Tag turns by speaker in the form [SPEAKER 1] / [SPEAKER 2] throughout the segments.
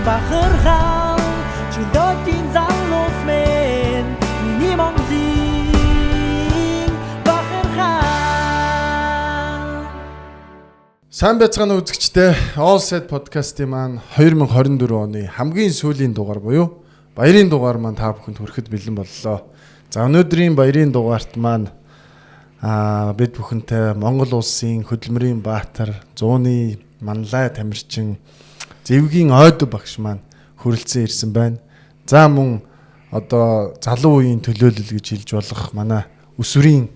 [SPEAKER 1] бахархаа чөлөөтийн залуус мэн миний Монголын бахархаа.
[SPEAKER 2] Сайн байцгаана үзэгчдээ. All Set podcast-ийн маань 2024 оны хамгийн сүүлийн дугаар буюу баярын дугаар маань та бүхэнд хүрэхэд бэлэн боллоо. За өнөөдрийн баярын дугаарт маань бид бүхэнтэй Монгол улсын хөдөлмөрийн баатар, зууны манлай тамирчин, Зэвгийн ойд багш маань хүрэлцэн ирсэн байна. За мөн одоо залуу үеийн төлөөлөл гэж хэлж болох манай өсвөрийн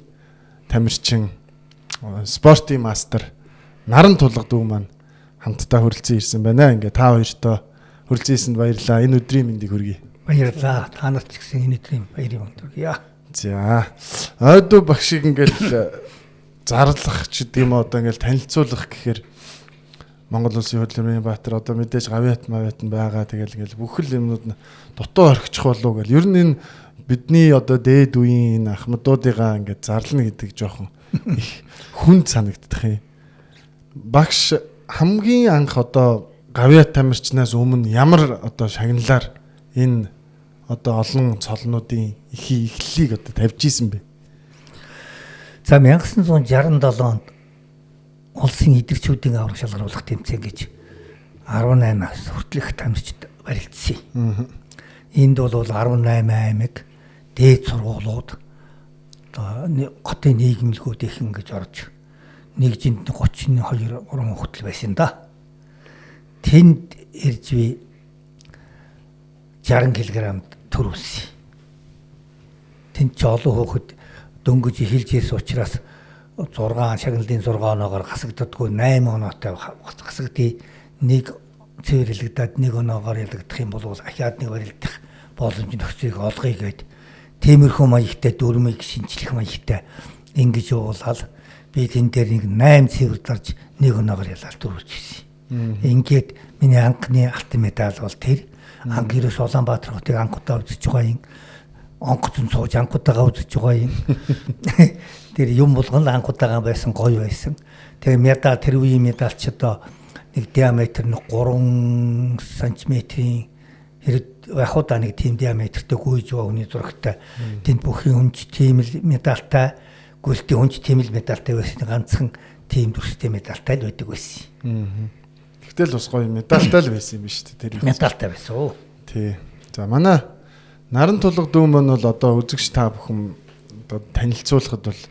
[SPEAKER 2] тамирчин, спортын мастер Наран Тулга дүү маань хамтдаа хүрэлцэн ирсэн байна. Ингээ та хоёртоо хүрэлцэн ирсэнд баярлалаа. Энэ өдрийн мэндийг хүргэе.
[SPEAKER 3] Баярлалаа. Та нарт ч гэсэн энэ өдрийн баярын мэнд хүргэе.
[SPEAKER 2] За. Ойд багшиг ингээл зарлах ч гэдэм үү одоо ингээл танилцуулах гэхээр Монгол улсын хөдөлмөрийн баатар одоо мэдээж гавьяат мавьяат нь байгаа. Тэгэл ингээл бүхэл юмнууд нь дутуу орхичих болов гэл. Ер нь энэ бидний одоо дээд үеийн ахмадуудыгаа ингээд зарлна гэдэг жоохон их хүнд санагддаг юм. Багш хамгийн анх одоо гавьяат тамирчнаас өмнө ямар одоо шагналаар энэ одоо олон цолнуудын эхлэлийг одоо тавьж исэн бэ?
[SPEAKER 3] За 1967 онд улсын идэрчүүдийн авраг шалгаруулах тэмцээн гэж 18-аас хүртэлх тамирчид баригдсан. Энд бол 18 аймаг, дээд сургуулиуд, одоо хотын нийгэмлэгүүд их ингэж орж нэгжинд 32 3 хүртэл байсан да. Тэнд ирж би 60 кг төр үлсэн. Тэнд ч олон хүүхэд дөнгөж эхэлжээс учраас 6 шагналын 6 оноогоор хасагддаггүй 8 оноотой хасагдъя. Нэг цэвэрлэгдээд нэг оноогоор ялагдах юм бол ахиад нэг барилдах боломж нөхцөлийг олгоё гэд тиймэрхүү маягтай дүрмийг шинжлэх маягтай ингэж уулаад би тэн дээр нэг 8 цэвэр дарж нэг оноогоор ялаад төрүүлчихсэн. Ингээд миний анхны алтан медаль бол тэр анх ерөөс Улаанбаатар хотыг анхудаа үзэж байгаа юм. Онгоцон сууж анхудаага үзэж байгаа юм. Тэр юм болгон анхудаага байсан гоё байсан. Тэгээ медаль тэр үеийн медаль ч одоо нэг диаметр нь 3 см-ийн яхуда нэг тийм диаметртэй гүйж байгаа хүний зурагтай. Тэнд бүхий хүнч тийм л медальтай, гүйлтийн хүнч тийм л медальтай байсан. Ганцхан тийм дүрстэй медальтай л байдаг байсан.
[SPEAKER 2] Тэгтэл бас гоё медальтай л байсан юм ба шүү дээ. Тэр
[SPEAKER 3] медальтай байсан уу?
[SPEAKER 2] Тий. За манай Наран Тулга дүү маань бол одоо үзэгч та бүхэн одоо танилцуулахад бол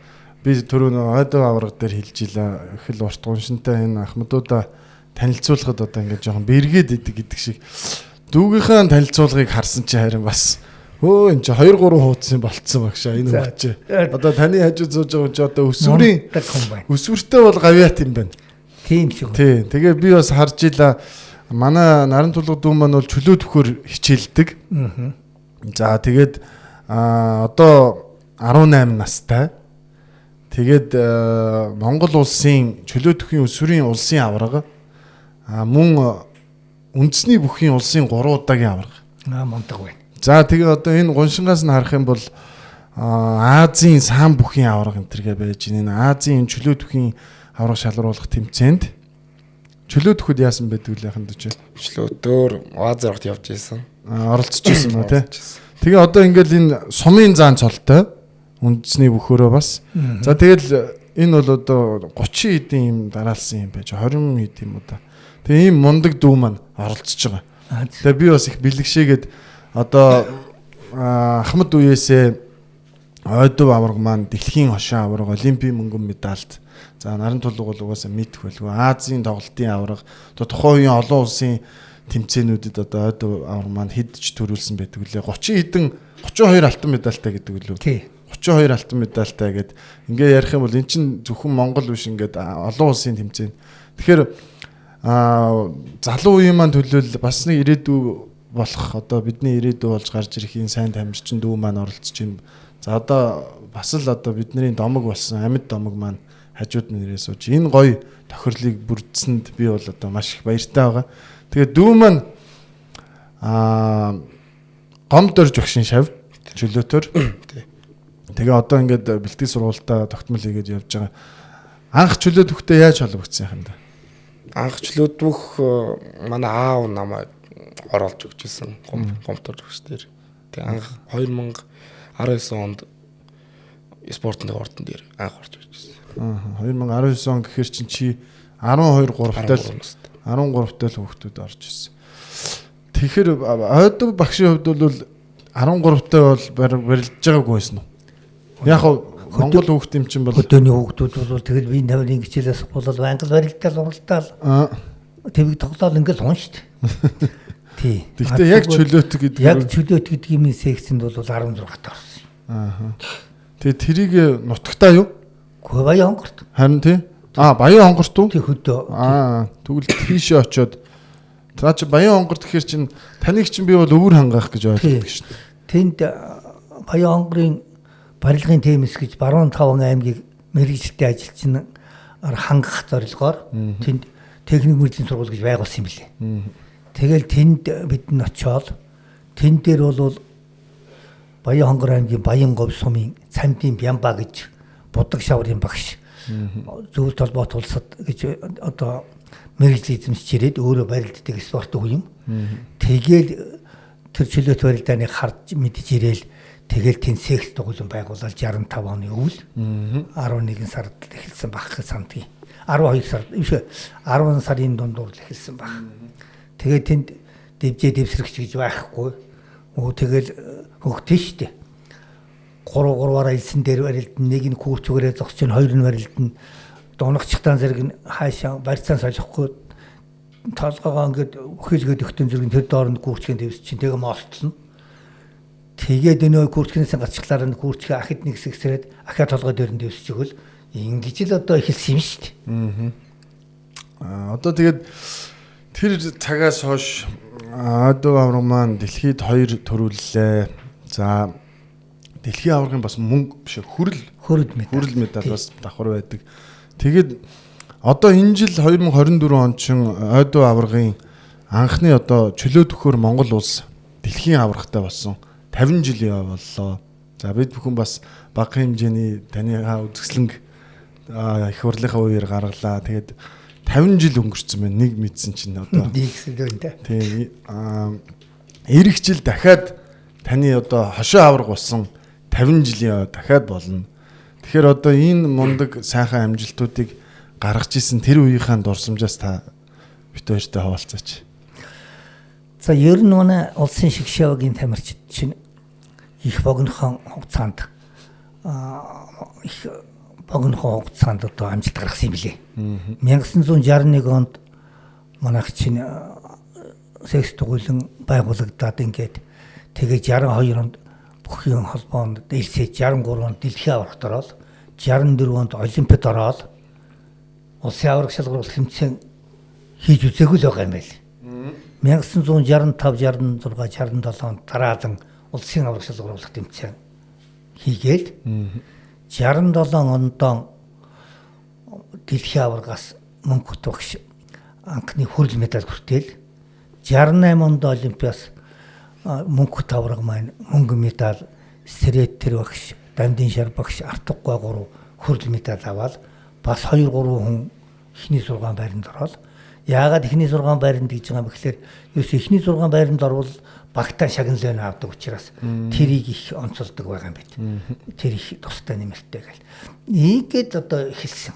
[SPEAKER 2] би түрүү ойдоо авраг дээр хэлж илаа. Их л урт гоншинтай энэ ахмадуудаа танилцуулахад одоо ингээд жоохон бэргээд идэг гэдэг шиг дүүгийнхаа танилцуулгыг харсан чи харин бас энэ чи 2 3 хуудсан болцсон багшаа энэ үгч. Одоо таны хажууд сууж байгаа чи одоо өсвөртэй бол гавьяат юм байна.
[SPEAKER 3] Тийм шиг.
[SPEAKER 2] Тий. Тэгээ би бас харж илаа. Манай Наран Тулга дүү маань бол чөлөө төхөр хичээлдэг. За тэгээд одоо 18 настай. Тэгээд Монгол улсын чөлөө төхийн өсвөрийн улсын аварга мөн үндэсний бүхийн улсын 3 удаагийн аварга.
[SPEAKER 3] Мондог байна.
[SPEAKER 2] За тэгээ одоо энэ гоншингаас нь харах юм бол Азийн сан бүхийн аварга энэ төргээ байж энэ Азийн чөлөө төхийн аварга шалгаруулах тэмцээнд чөлөө төхөд яасан байдаг вэ яхан дэж?
[SPEAKER 4] Чөлөөтөөр Азерт явж исэн.
[SPEAKER 2] Оролцож исэн мө тий. Тэгээ одоо ингээл энэ сумын заан цолтой үндэсний бөхөөрөө бас. За тэгэл энэ бол одоо 30 хэдийн юм дараалсан юм байж 20 хэд юм уу да. Тэгээ ийм мундаг дүү маань оролцож байгаа. Тэгээ би бас их бэлгшээгээд одоо Ахмад үеэсээ ойдов аварга маань дэлхийн хошин аварга, олимпийн мөнгөн медальт. За Наран Тулга бол угаасаа мэдэх байлгүй. Азийн тоглолтын аварга, одоо тухайн үеийн олон улсын тэмцээнүүдэд одоо ойдов аварга маань хэдж төрүүлсэн байдаг үлээ. 32 алтан медальтай гэдэг үлээ.
[SPEAKER 3] Тий.
[SPEAKER 2] 32 алтан медальтай гэд ингээ ярих юм бол эн чинь зөвхөн Монгол биш ингээд олон улсын тэмцээн. Тэгэхээр залуу үеийн маань төлөөл бас нэг ирээдүй болох одоо бидний ирээдүй болж гарч ирэх энэ сайн тамирчин дүү маань оролцож байна. За одоо бас л одоо бидний домог болсон амьд домог маань хажууд нь нэрээ сууж энэ гоё тохирлыг бүрдсэнд би бол одоо маш их баяртай байгаа. Тэгээ дүү маань гомдорж багшин шав чөлөөтөр. Тэгээ одоо ингээд бэлтгэл сургуультаа тогтмол хийгээд явж байгаа. Анх чөлөө төхтэй яаж холбогдсон юм да?
[SPEAKER 4] Анх чөлөөдөх манай аав намайг оруулж өгчээсэн компьютер төгс дээр. Тэгээ анх 2019 онд спортын ордон дээр анх орж ирсэн.
[SPEAKER 2] 2019 он гэхэр чи 12 13 тал хүүхдүүд орж ирсэн. Тэгэхээр ойдоо багшийн хувьд бол 13 таа бол барилж байгаагүй байсан уу? Яг Монгол хүүхд юм чинь бол
[SPEAKER 3] өдөөний хүүхдүүд бол тэгэл би 50-ын хичээлээс болол англи барилтаар уралдаал твэг тоглоал ингээд сон шүү дээ. Тий.
[SPEAKER 2] Гэхдээ яг чөлөөт гэдэг
[SPEAKER 3] гэдэг юм секцэнд бол 16 таа орсон.
[SPEAKER 2] Тэгээ тэрийг нутагтаа юу?
[SPEAKER 3] Гэхдээ Баян хонгорт.
[SPEAKER 2] Харин тий. Баян хонгорт уу?
[SPEAKER 3] Тий хөдөө.
[SPEAKER 2] Тэгвэл тийшээ очиод та чи Баян хонгорт гэхэр чин таныг чин би бол өвөр хангаах гэж ойлгодог шин.
[SPEAKER 3] Тэнд Баян хонгорын барилгын тэмээс гэж баруун 5 аймгийг мэргэжилтийн ажилчин хангах зорилгоор тэнд техник мэргэжлийн сургууль гэж байгуулсан юм билээ. Тэгэл тэнд бид нь очиод тэн дээр бол Баян хонгор аймгийн Баян говь сумын Цамдын Бямба гэж будаг шаврын багш зөвлөлт толгойд улсад гэж одоо мэргэжлийн эзэмшиж ирээд өөрөө барилддаг спортын хүн юм. Тэгэл тэр чөлөөт барилдааны харж мэдж ирээл тэгэл тэн секс дугуйлан байгуулаад 65 оны өвөл 11 сард эхэлсэн баг гэж сандгийн 12 сард биш 10 сарын дундуур эхэлсэн баг. Тэгээд тэнд дэвжээ дэвсрэгч гэж байхгүй. Тэгэл хөгтөн штэ. 3-3-аараа илсэн дээр барилдан нэг нь күүрчгээрээ зогсож, хоёр нь барилдан дунагчтан зэрэг нь хаашаа барьцаа солихгүй толгоогоо ингээд өхөлгөөд өгтөн зэрэг тэр дооронд күүрчгийн дэвс чинь тэгээ моолтлно. Тэгээд өнөө күүрчгнээс гацчлаар нь күүрчгээ ахид нэг хэсгсрээд ахаа толгой дээр нь дэвсэж өгөл ингэж л одоо эхэлсэн юм шүү дээ.
[SPEAKER 2] Одоо тэгээд тэр цагаас хойш Адуу авраг маань дэлхийд 2 төрүүллээ. За дэлхийн аврагын бас мөнгө биш хүрэл медаль бас давхар байдаг. Тэгээд одоо энэ жил 2024 он чин Адуу аврагын анхны одоо чөлөөт өгөхөр Монгол улс дэлхийн аврагтай болсон 50 жил явууллаа. За бид бүхэн бас бага хэмжээний таныхаа үзэсгэлэнг их хурлынхаа үеэр гаргалаа. Тэгээд 50 жил өнгөрцөн байна. Нэг мэдсэн чинь одоо тий ирэх жил дахиад таны одоо хошоо авраг болсон 50 жилийн дахиад болно. Тэгэхээр одоо энэ мундаг сайхан амжилтуудыг гаргаж исэн тэр үеийнхээ дурсамжаас та бит хоёртой хаваалцаач.
[SPEAKER 3] За ер нь улсын шгшээгийн тамирчид чинь их богинохон хугацаанд одоо амжилт гаргасан юм билээ. 1961 онд манайх чинь секс дугуйлан байгуулагдаад ингээд тэгээ 62 онд бүхий холбоонд дэлсэж 63 онд дэлхийн аврагт ороод 64 онд олимпиад ороод улсын авраг шалгаруулах хэмжээ хийж үзээгүй л байгаа юм байл. 1965, 66, 67 онд дараалан улсын авраг шалгаруулах тэмцээн хийгээд 67 онд дэлхийн аврагаас мөнгө хөтөгч анхны хүрэл медаль хүртэл 68 онд олимпиас мөнгө тавраг маань мөнгө медаль Сэрэттэр багш, Дамдын шар багш, Артуггай 3 хүрэл медаль аваад бас 2-3 хүн эхний 6 байранд ороод яагаад эхний 6 байранд гэж байгаа юм бэхлээр ерөөс эхний 6 байранд орвол багтаа шагналын авдаг учраас тэрийг их онцолдог байгаа юм бид. Тэр их тустай нэмэлттэй гэл. Ийгээд одоо эхэлсэн.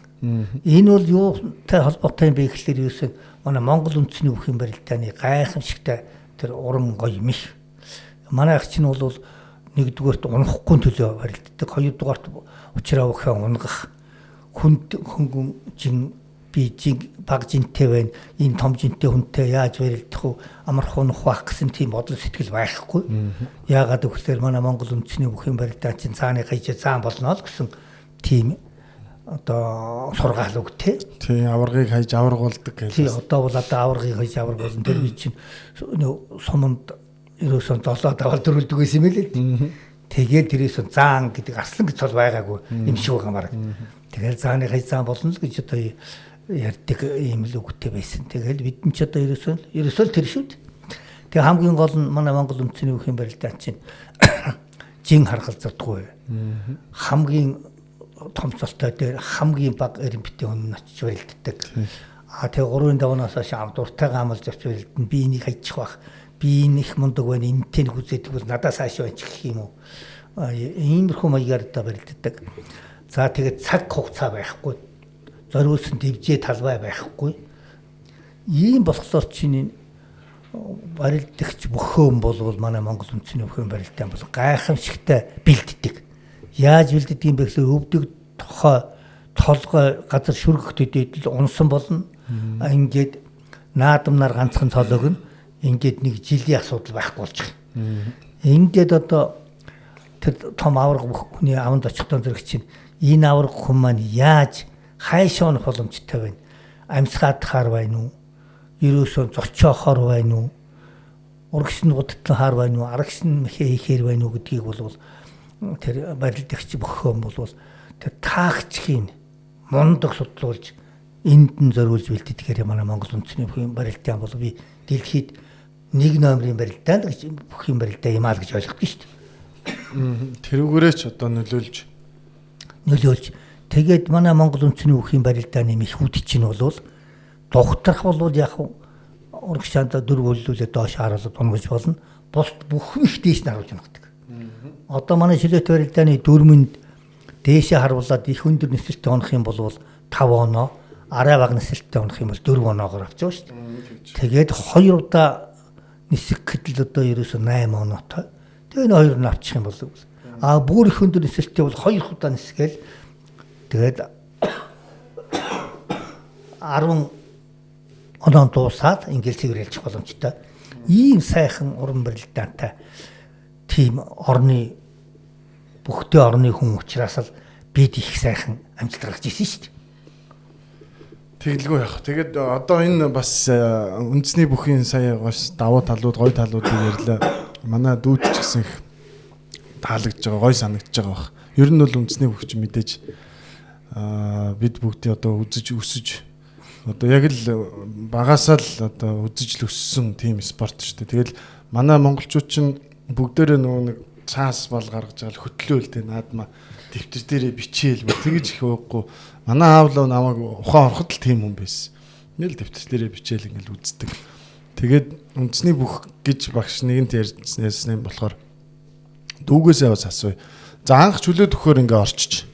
[SPEAKER 3] Энэ бол юутай холбоотой юм бэ гэхлээр ерөөс манай Монгол үндэсний бүхэн барилдааны гайхамшигтай тэр уран гоё мих. Манай ах чинь бол нэгдүгээрт унахгүй төлөө барилддаг, хоёрдугаарт учраа ухаан унгах хөнгөн жин бижиг баг жинтэй байна. Энэ том жинтэй хүнтэй яаж барилдах вэ? Амарх унах байх гэсэн тийм бодол сэтгэл байхгүй. Яагаад гэвэл манай Монгол үндэсний бүхэн барилдаа чинь цааны хаяж цаан болно л гэсэн тийм одоо сургаал үг тий.
[SPEAKER 2] Тий, аваргыг хаяж авраг болдог гэж.
[SPEAKER 3] Тий, одоо бол аваргыг хаяж авраг болно. Тэр би чинь суманд ерөөсөн 7 давал дөрүүлдэг байсан юм лээ. Тэгээд тэрээс заан гэдэг арслан гэж бол байгаагүй юм шиг байгаа мараг. Тэгээд зааны хаяж заан болно л гэж одоо ярьдаг юм л үгтэй байсан. Тэгээд бид нь ч одоо ерөөсөө тэр шүү дээ. Тэгээд хамгийн гол нь манай Монгол үндэсний бүхэн барилдаан чинь жин харгалзардаггүй. Хамгийн том цолтой дээр хамгийн бага эренбитийн хүн очиж барилддаг. Тэгээ 3-5 оноос хойш авдуртайгаа амлж авч барилдана. Би энийг хайчих байх. би энэ их мундаг байна, энтэй нэг үзээдэг бол надаас хаашаа байж гэх юм уу. Иймэрхүү маягаар одоо барилддаг. За тэгээд цаг хугацаа байхгүй. Зориулсан дэвжээ талбай байхгүй. Ийм болохоор чинь барилдагч бөхөөм болвол манай Монгол үндэсний бөхөөм барилдаан бол гайхамшигтай бэлддэг. Яаж бэлддэг юм бэ гэхээр өвдөг тохой толгой газар шүргэхтэд л унсан болно. Ингээд наадамнаар ганцхан цолог нь ингээд нэг жилийн асуудал байхгүй болж байгаа. Ингээд одоо тэр том авраг хүний аванд очихтон зэрэг чинь энэ авраг хүн маань яаж хайшаа унах боломжтой байна? Амьсгаадахаар байна уу? Ерөөсөө зочоохоор байна уу? Урагш нь будтлахаар байна уу? Арагш нь хийхээр байна уу гэдгийг бол тэр барилдагч бөхөөм бол тэр таагчхийн мундаг судлуулж энд нь зориулж бэлтгэхээр манай Монгол үндэсний бөхөөм барилдаан бол би дэлхийд 1 номерын барилдаан гэж бөхөөм барилдаа юм аа гэж ойлгодог шүү дээ.
[SPEAKER 2] Тэрүүгээрээ ч одоо нөлөөлж
[SPEAKER 3] тэгээд манай Монгол үндэсний бөхөөм барилдааны их үд чинь бол дугтрах бол яг урагшаанд дөрв өллүүлээ доош харуулаад унгаж болно. Бусд бүхэн их дээш нь харуулж явдаг. Одоо манай шилэт барилдааны дөрмөнд дээшээ харуулад их өндөр нисэлттэй унах юм бол 5 оноо, арай бага нисэлттэй унах юм бол 4 оноогоор авч байгаа шүү дээ. Тэгээд 2 удаа нисэх гэтэл одоо ерөөсөө 8 оноотой. Тэгээ энэ 2 нь авчих юм бол бүр их өндөр нисэлттэй бол 2 удаа нисгээл тэгээд 10 оноо дуусаад ингээл цэвэр хэлчих боломжтой. Ийм сайхан уран барилдаантай тийм орны бүхтэй орны хүн учраас л бид их сайхан амжилт гаргаж ирсэн шүү дээ.
[SPEAKER 2] Тэглгүй яах. Тэгээд одоо энэ бас үндэсний бүхийн сая гош давуу талууд, гоё талуудыг ярьлаа. Манай дүүд ч гэсэн их таалагдж байгаа, гоё санагдж байгаа бах. Ер нь бол үндэсний бүх чинь мэдээж бид бүгдээ одоо үзэж өсөж одоо яг л багасаа л одоо үзэж л өссөн тийм спорт шүү дээ. Тэгэл манай монголчууд чинь бүгдээрээ нөгөө нэг цаас бол гаргаж байгаа л хөтлөөл тэ наадмаа дэвтэр дээрээ бичээл тэгэж их уухгүй. Манай аавлаа намайг ухаан ороход л тийм хүн байсан. Ингээл дэвтэр дээрээ бичээл ингээл үздэг. Тэгээд үндэсний бүх гэж багш нэгэнт ярьсан юм болохоор дүүгээсээ бас асууя. За анх чөлөө төхөөр ингээ орчиж.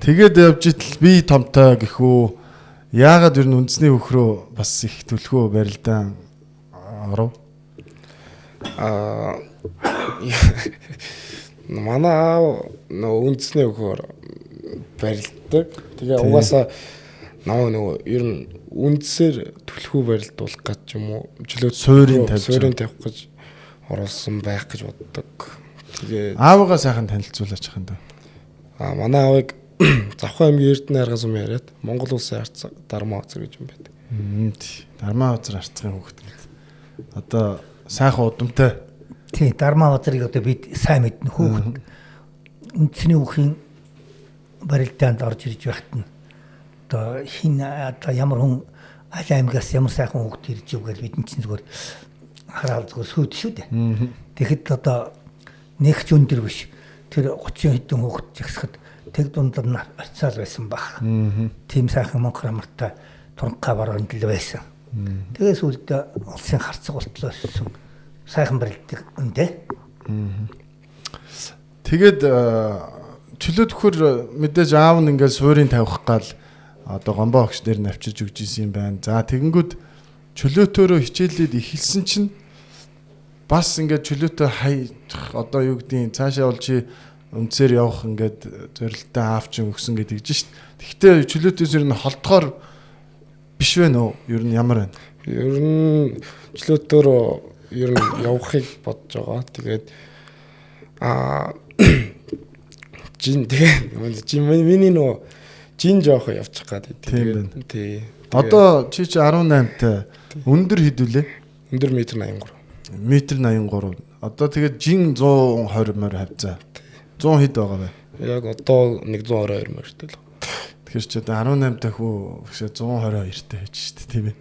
[SPEAKER 2] Тэгээд явж итэл би томтой гэхүү. Яагаад ер нь үндэсний бүх рүү бас их төлхөө барилдаан оров?
[SPEAKER 4] Манай аав үндэсний бөхөөр барилдаг. Тэгээ угаасаа нөгөө ер нь үндсээр төлхөө барилдуулах гэж юм уу? Чөлөө суурийн тавих гэж оруулсан байх гэж боддог. Тэгээ
[SPEAKER 2] аавгаа сайхан танилцуулаач хань да.
[SPEAKER 4] Манай аавыг Завхан аймгийн Эрдэнэ аргас юм яриад Монгол улсын арц Дармаа Хозар гэж юм байдаг.
[SPEAKER 2] Дармаа Хозар арцгийн хүүхэд. Одоо сайхан удамтай.
[SPEAKER 3] Тий, Дармаа Хозарыг одоо бид сайн мэднэ хүүхэд. Үндэсний бүхийн барилдаанд орж ирж байхад нь одоо хин одоо ямар хүн аль аймгаас ямар сайхан хүүхэд ирж ивэл бид чинь зүгээр хараад зүгээр сүйд шүү дээ. Тэгэхэд одоо нэг ч өндөр биш. Тэр 30 хэдэн хүүхэд жагсахад тэг дундад нь очиад байсан баг. Тийм сайхан монгол амартай туранхай баруун дэл байсан. Тэгээс үлдээ улсын харцаг болтлоо өссөн. Сайхан барилдаг үнтэй.
[SPEAKER 2] Тэгээд чөлөө төхөр мэдээж аав нь ингээд суурийн тавих гал одоо гомбоо огч дээр навчиж өгч исэн юм байна. За тэгэнгүүт чөлөөтөөрөө хичээлээд эхэлсэн чинь бас ингээд чөлөөтөө хайх одоо юу гэдгийг цаашаа бол чи үнцээр явах ингээд зорилттой аав чинь өгсөн гэдэг чинь. Тэгвэл чөлөөтөөс ер нь холдохоор биш вэ нөө? Ер нь ямар байна?
[SPEAKER 4] Ер нь чөлөөтөөрөө ер нь явахыг бодож байгаа. Тэгээд миний нөө жин жоох явчих гад. Тэгээд тий.
[SPEAKER 2] Одоо чи 18-тай өндөр хідүүлээ?
[SPEAKER 4] Өндөр метр 83.
[SPEAKER 2] Метр 83. Одоо тэгээд жин 120 морь хавцаа. 100 хэд байгаа вэ?
[SPEAKER 4] Яг одоо 122 морьтой л.
[SPEAKER 2] Тэгэхээр чи одоо 18-тай хүү гэшээ 122-тай байж штэ тийм ээ.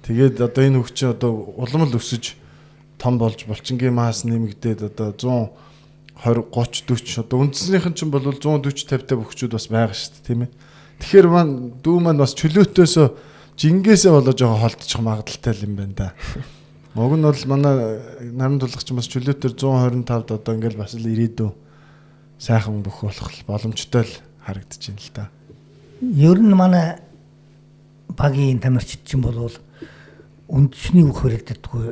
[SPEAKER 2] Тэгээд одоо энэ хөгч одоо улам л өсөж том болж булчингийн маас нэмэгдээд одоо 120 30 40 одоо үндснийх нь ч бол 140 50-тай хөгчүүд бас байгаа штэ тийм ээ. Тэгэхээр дүү маань бас чөлөөтөөсөө жингээсээ болоо жоохон холдчих магадaltaй юм байна да. Уг нь бол манай нарийн тулгч бас чөлөөтөр 125-д одоо ингээл бас л ирээдүй сайхан бүх болох боломжтой л харагдаж байна л да.
[SPEAKER 3] Ер нь манай багийн тамирчид чинь бол үндэсний бүх хөрөлддөггүй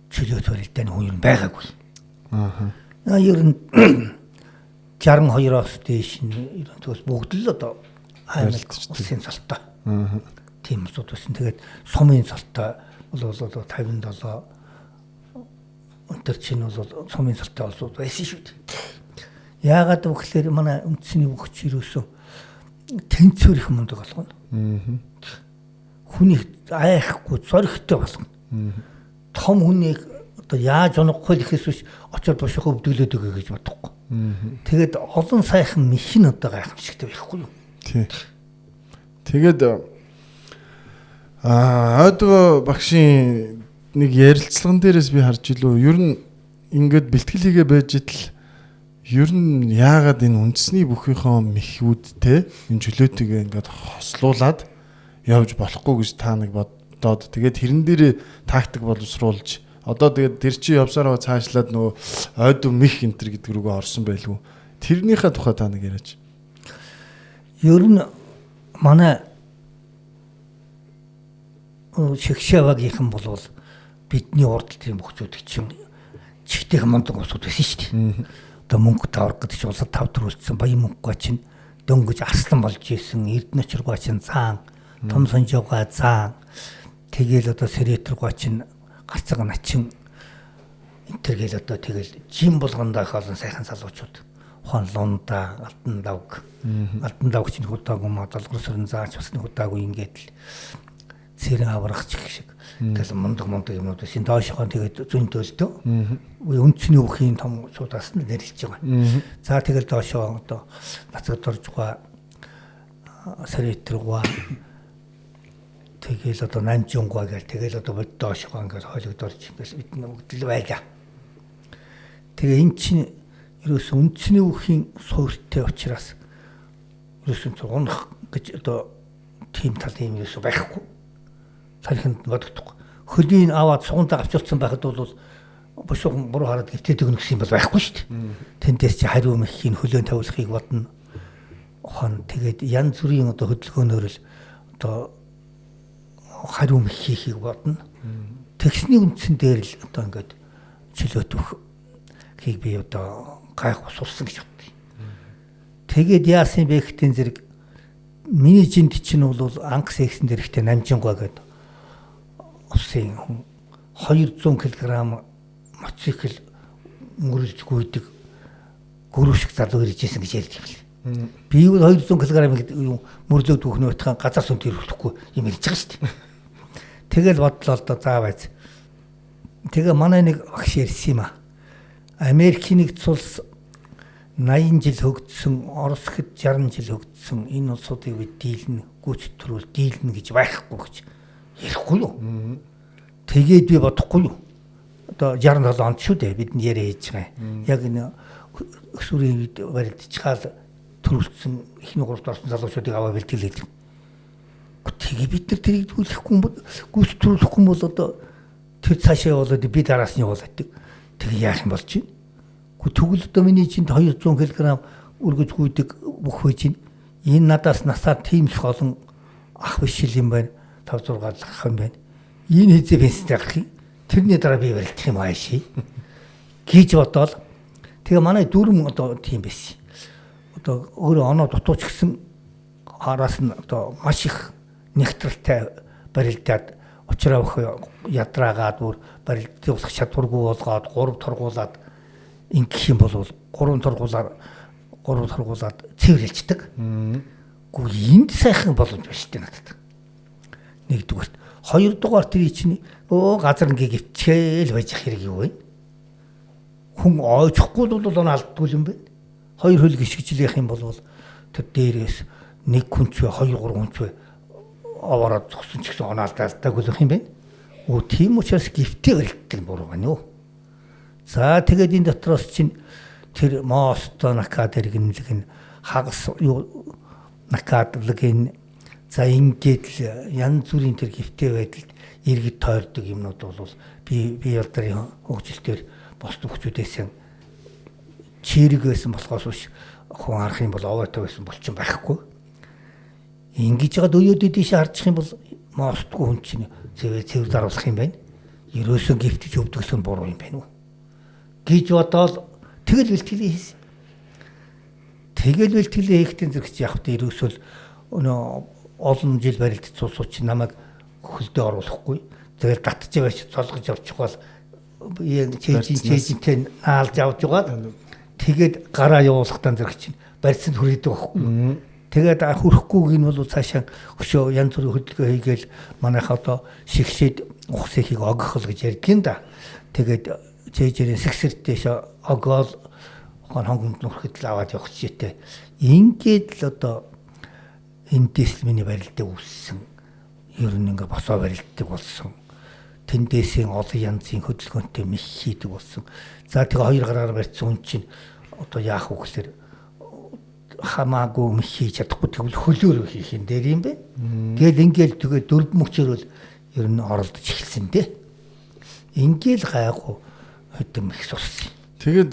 [SPEAKER 3] чөлөөт хөрөлдөний хүн юм байгаагүй.
[SPEAKER 2] Аа.
[SPEAKER 3] Ер нь 62-оос дээш нь ерөнхийдөө бүгд л одоо аймаг улсын цолтой.
[SPEAKER 2] Аа.
[SPEAKER 3] Тийм усуд байсан. Тэгээд сумын цолтой бол 57 өнтер чинь бол сумын цолтой улсууд байсан шүү дээ. Яагаад гэвэл манай үндэсний бүхч юусэн тэнцвэр их мундаг болгоно.
[SPEAKER 2] Аа.
[SPEAKER 3] Хүнийг айхгүй зоригтой болгоно. Том хүнийг одоо яаж унахгүй гэхээс биш очоод бошихоо өвдөглөөд өгөө гэж бодохгүй. Тэгээд олон сайхан мишин одоо гайхамшигтай байхгүй юу?
[SPEAKER 2] Тий. Тэгээд Одго багшийн нэг ярилцлаган дээрээс би харж илүү ер нь ингээд бэлтгэл хийгээ байж идэл ер нь яагаад энэ үндэсний бүхийнхөө мэхүүдтэй энэ чөлөөтэйгээ ингээд хослуулад явж болохгүй гэж та нэг бодоод тэгээд тэрэн дээр тактик боловсруулж одоо тэгээд тэр чи явсараа цаашлаад нөгөө ойд мэх энтер гэдэг рүүгээ орсон байлгүй тэрнийхээ тухай та нэг яриач.
[SPEAKER 3] Ер нь манай шигшавагийнхан бол бидний урдл тийм бүхчүүд чинь чихтэйх мундаг усуд байсан шүү дээ. Одоо мөнгө тавраг гэдэг чинь улсад тав төрүүлсэн баян мөнгөгаа чинь дөнгөж арслан болж исэн эрдэнэчргаа чинь цаан том сонжоогоо цаан тэгэл одоо сэрэтргаа чинь гацаг начин энтергээл одоо тэгэл жим болгондоо их олон сайхан залуучууд хон лунда алтан давг чинь худаагүй долгорсорн зааж басны худаагүй ингээд л цэрэн аврагч шиг тэгэл мундаг юмнууд байсан доошхон тэгээд зүүн төлдөө үндэсний бүхийн том цуудаас нь нэрлэж байгаа. За тэгэл доошоо одоо нацгад оржгаа сэрэтргаа тэгэл одоо намжунгаа гэл тэгэл одоо бод доошоо ингээд хойлогдорж ингээд бидний бүгдэл байлаа. Тэгээ эн чинь ерөөс үндэсний бүхийн суурьтай учраас ерөөс унах гэж одоо тийм тал юм ерөөс байхгүй. Тариханд бодогдохгүй. Хөлийн аваад сугантаа авчирсан байхад бол бошгон буруу хараад гэртээ өгнө гэсэн юм бол байхгүй шүү дээ. Тэндээс чи хариу мэхийн хөлөөн тавиулахыг бодно. Хон тэгээд янз бүрийн одоо хөдөлгөөнөөр л одоо хариу мэх хийхийг бодно. Тэгсний үндсэн дээр л одоо ингээд чөлөөт өгөхийг би одоо гайх усурсан гэж бодъё. Тэгээд яасан бэ гэхдээ зэрэг миний жинд чинь бол анх сексэн дээр ихтэй намжингой гэдэг усын 200 кг мотоцикл мөрөлж гүйдэг гөрөвшиг залуу иржсэн гэж ярьдаг юм. Би бол 200 кг гэдэг мөрлөөд бүхнөө утгаан газар сүнт ирүүлэхгүй юм ярьж байгаа шүү дээ. Тэгэл бодлоо л да заа байц. Тэгээ манай нэг багш ярьсан юм а. Америкийн нэгдсэн улс 80 жил хөгжсөн, Орос хэд 60 жил хөгжсөн энэ улсуудыг бид дийлнэ, гүйцэтгүүл дийлнэ гэж байхгүй гэж ярихгүй юу? Тэгээд би бодохгүй юу? Одоо 67 онд шүү дээ бид яриа хийж байгаа. Яг энэ өсвөрийн үед барилдчихаал төрүүлсэн ихний 3-р орсон залуучуудыг аваа бэлтгэлээд. Тэгээ бид нар тэрийг төлөхгүй гүйцэтгүүлэхгүй бол одоо тэр цаашаа болоод би дараас нь явуулдаг. Тэгээ яах юм болж байна? Тэгвэл одоо миний чинь 200 кг өргөж гүйдэг бүх байж байна. Энэ надаас насаар тийм их олон ах биш юм байна. 5-6 ах юм байна. Энэ хизээ пенстэй ах юм. Тэрний дараа би барилдах юм ааши. Гэж бодоол. Тэгээ манай дүүрэн одоо тийм байсан. Одоо өөрөө оноо дутууч гисэн араас нь одоо маш их нэгтрэлтэй барилдаад учраа өх ядраагаад бүр барилдын усах чадваргүй болгоод 3 тургуулад ингэх юм бол 3 тургуулаад цэвэрлждэг. Гэхдээ энд сайхан боломж байна шүү дээ надад. Нэгдүгээр. Хоёрдугаар тэр чинь газар ингээ гівчээл байж хэрэг юу вэ? Хүн ойчхгүй бол он алддгүй юм байна. Хоёр хөл гიშгжлэх юм бол тэр дээрээс нэг хүн ч 2-3 хүн ч аваараад зогсон ч гэсэн онаалдаалдаг болох юм байна. Тийм учраас гівтэй барилддаг буруу байна юу? За тэгээд энэ дотроос чинь тэр моосто накад иргэнлэг нь хагас юу накадлыг нь За ингээд л янз бүрийн тэр хэвтэй байдалд иргэд тойрдог юмнууд бол би ялдарын хөгжилтөөр бос төвчүүдээс чирэг байсан болохоос биш хүн харах юм бол овоотой байсан болчих байхгүй. Ингэж жагаад өөөдөө тийш харчих юм бол моостгүй хүн чинь цэвэр даруулах юм байна. Ерөөсөө гифтж өвдгсөн буруу юм байна уу гэж бодоод тэгэл бэлтгэлээ хийсэн. Тэгэл бэлтгэлээ хийхдээ зэрэгч явахд ерөөсөө олон жил барилдц улсууч намайг хөлдөө оруулахгүй. Тэгэл татж яваач цолгож явчих бол чэйжинтэй наалж авч угаад тэгээд гараа явуулахтаа зэрэгч барьцанд хүрээдэг байхгүй. Тэгээд хүрэхгүйг нь бол цаашаа өшөө янз бүрийн хөдөлгөөн хийгээл манайхаа одоо шигшээд ухсыг огох л гэж ярьдаг юм да. Тэгээд чэйжэрийн сэгсэртээс огоол хонгомд нүрэхэд л аваад явах чийтэй. Ингээд л одоо эндээс л миний барилдаа үүссэн. Ер нь ингээ босоо барилддаг болсон. Тэндээсийн олон янзын хөдөлгөөнтэй мэх хийдэг болсон. За тэгээ 2 гараар барьсан хүн чинь одоо яах вэ гэхээр хамаагүй мэх хийж чадахгүй тэгвэл хөлөөр хийх юм дээр юм бэ. Гээд ингээл тэгээ 4 мөчөр бол ер нь оролдож эхэлсэн дээ. Ингээл гайгүй хөдөлгөөн мэх сурсан.
[SPEAKER 2] Тэгээд